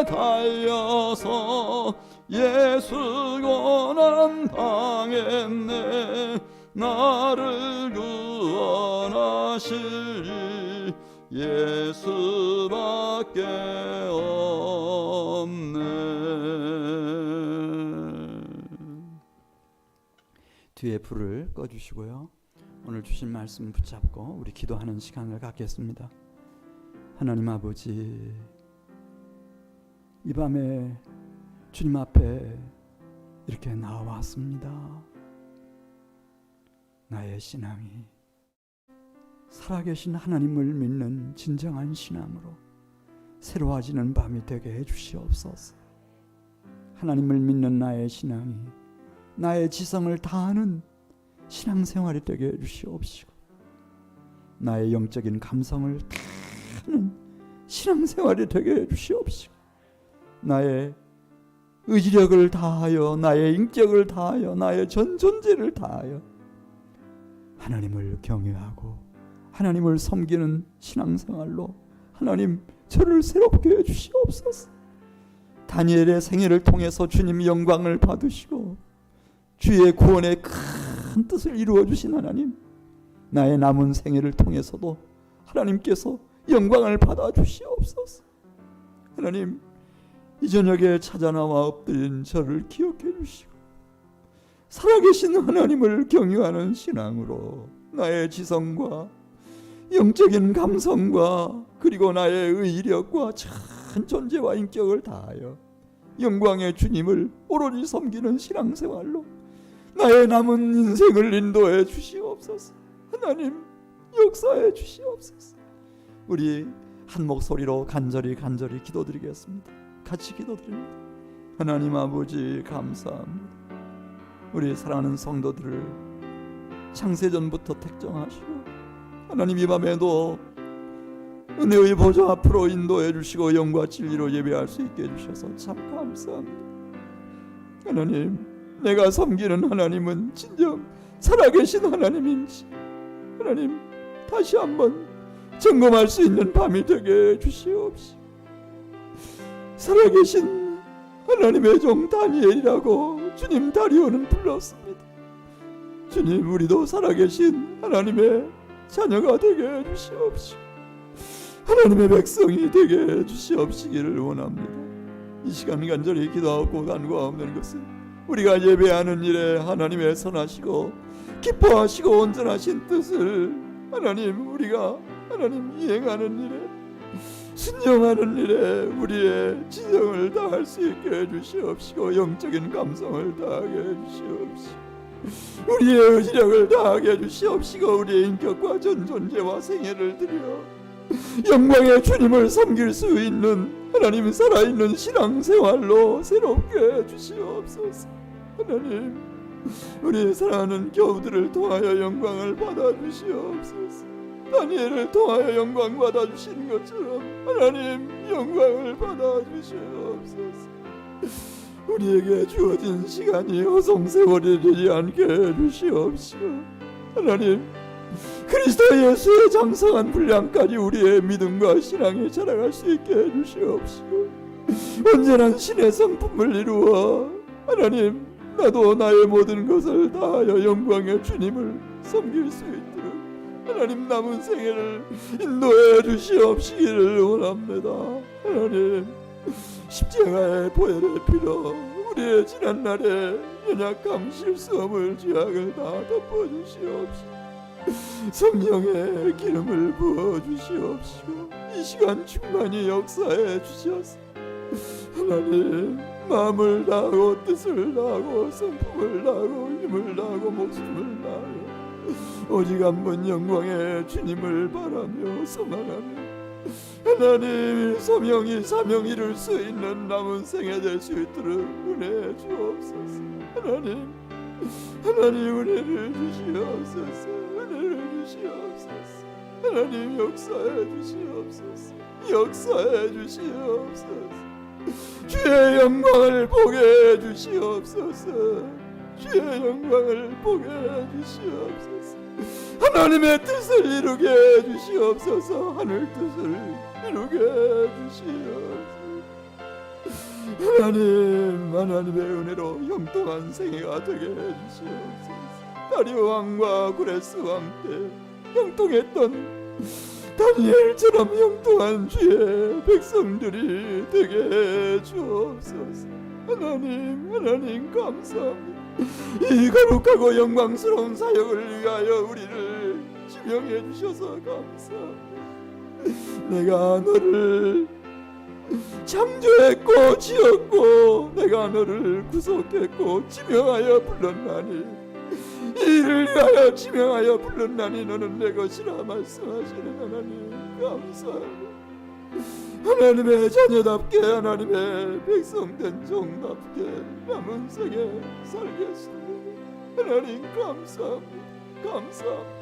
달려서 예수 고난 당했네. 나를 구원하실 이 예수밖에 없네. 뒤에 불을 꺼주시고요. 오늘 주신 말씀 붙잡고 우리 기도하는 시간을 갖겠습니다. 하나님 아버지, 이 밤에 주님 앞에 이렇게 나와왔습니다. 나의 신앙이 살아계신 하나님을 믿는 진정한 신앙으로 새로워지는 밤이 되게 해주시옵소서. 하나님을 믿는 나의 신앙이 나의 지성을 다하는 신앙생활이 되게 해주시옵시고, 나의 영적인 감성을 다하는 신앙생활이 되게 해주시옵시고, 나의 의지력을 다하여 나의 인격을 다하여 나의 전 존재를 다하여 하나님을 경외하고 하나님을 섬기는 신앙생활로 하나님 저를 새롭게 해주시옵소서. 다니엘의 생애를 통해서 주님 영광을 받으시고 주의 구원의 큰 뜻을 이루어 주신 하나님, 나의 남은 생애를 통해서도 하나님께서 영광을 받아 주시옵소서. 하나님, 이 저녁에 찾아나와 엎드린 저를 기억해 주시고 살아계신 하나님을 경유하는 신앙으로 나의 지성과 영적인 감성과 그리고 나의 의력과 전 존재와 인격을 다하여 영광의 주님을 오로지 섬기는 신앙생활로 나의 남은 인생을 인도해 주시옵소서. 하나님, 역사해 주시옵소서. 우리 한 목소리로 간절히 기도드리겠습니다. 같이 기도드립니다. 하나님 아버지, 감사합니다. 우리 사랑하는 성도들을 창세전부터 택정하시고 하나님, 이 밤에도 은혜의 보좌 앞으로 인도해 주시고 영과 진리로 예배할 수 있게 해주셔서 참 감사합니다. 하나님, 내가 섬기는 하나님은 진정 살아계신 하나님인지 하나님 다시 한번 점검할 수 있는 밤이 되게 해주시옵시고, 살아계신 하나님의 종 다니엘이라고 주님 다리오는 불렀습니다. 주님, 우리도 살아계신 하나님의 자녀가 되게 해주시옵시고 하나님의 백성이 되게 해주시옵시기를 원합니다. 이 시간 간절히 기도하고 간구하옵는 것은 우리가 예배하는 일에 하나님의 선하시고 기뻐하시고 온전하신 뜻을 하나님, 우리가 하나님 이행하는 일에 순종하는 일에 우리의 지성을 다할 수 있게 해주시옵시고 영적인 감성을 다하게 해주시옵시고 우리의 의지력을 다하게 해주시옵시고 우리의 인격과 전 존재와 생애를 드려 영광의 주님을 섬길 수 있는 하나님 살아있는 신앙생활로 새롭게 해주시옵소서. 하나님, 우리 사랑하는 교우들을 통하여 영광을 받아주시옵소서. 다니엘을 통하여 영광 받아주시는 것처럼 하나님 영광을 받아주시옵소서. 우리에게 주어진 시간이 허송세월이 되지 않게 해주시옵시고 하나님, 그리스도 예수의 장성한 분량까지 우리의 믿음과 신앙이 자라갈 수 있게 해주시옵시고 온전한 신의 성품을 이루어 하나님, 나도 나의 모든 것을 다하여 영광의 주님을 섬길 수 있도록 하나님 남은 생애를 인도해 주시옵시기를 원합니다. 하나님, 십자가의 보혈의 피로 우리의 지난날의 연약함, 실수함을, 죄악을 다 덮어주시옵시고 성령의 기름을 부어주시옵시고 이 시간 충만히 역사해 주셔서 하나님, 마음을 다하고 뜻을 다하고 성품을 다하고 힘을 다하고 목숨을 다하여 오직 한번 영광의 주님을 바라며 소망하며 하나님, 소명이 사명 이룰 수 있는 남은 생애 될 수 있도록 은혜 주옵소서. 하나님, 은혜를 주시옵소서. 은혜를 주시옵소서. 하나님, 역사해 주시옵소서. 역사해 주시옵소서. 주의 영광을 보게 해 주시옵소서. 주의 영광을 보게 해 주시옵소서. 하나님의 뜻을 이루게 해 주시옵소서. 하늘 뜻을 이루게 해 주시옵소서. 하나님의 은혜로 형통한 생애가 되게 해 주시옵소서. 다리오 왕과 구레스 왕 때 형통했던 다니엘처럼 형통한 주의 백성들이 되게 해 주옵소서. 하나님 감사합니다. 이 거룩하고 영광스러운 사역을 위하여 우리를 지명해 주셔서 감사합니다. 내가 너를 창조했고 지었고 내가 너를 구속했고 지명하여 불렀나니 이를 위하여 지명하여 불렀나니 너는 내 것이라 말씀하시는 하나님 감사합니다. 하나님의 자녀답게 하나님의 백성된 종답게 남은 생에 살겠습니다. 하나님 감사합니다. 감사합니다.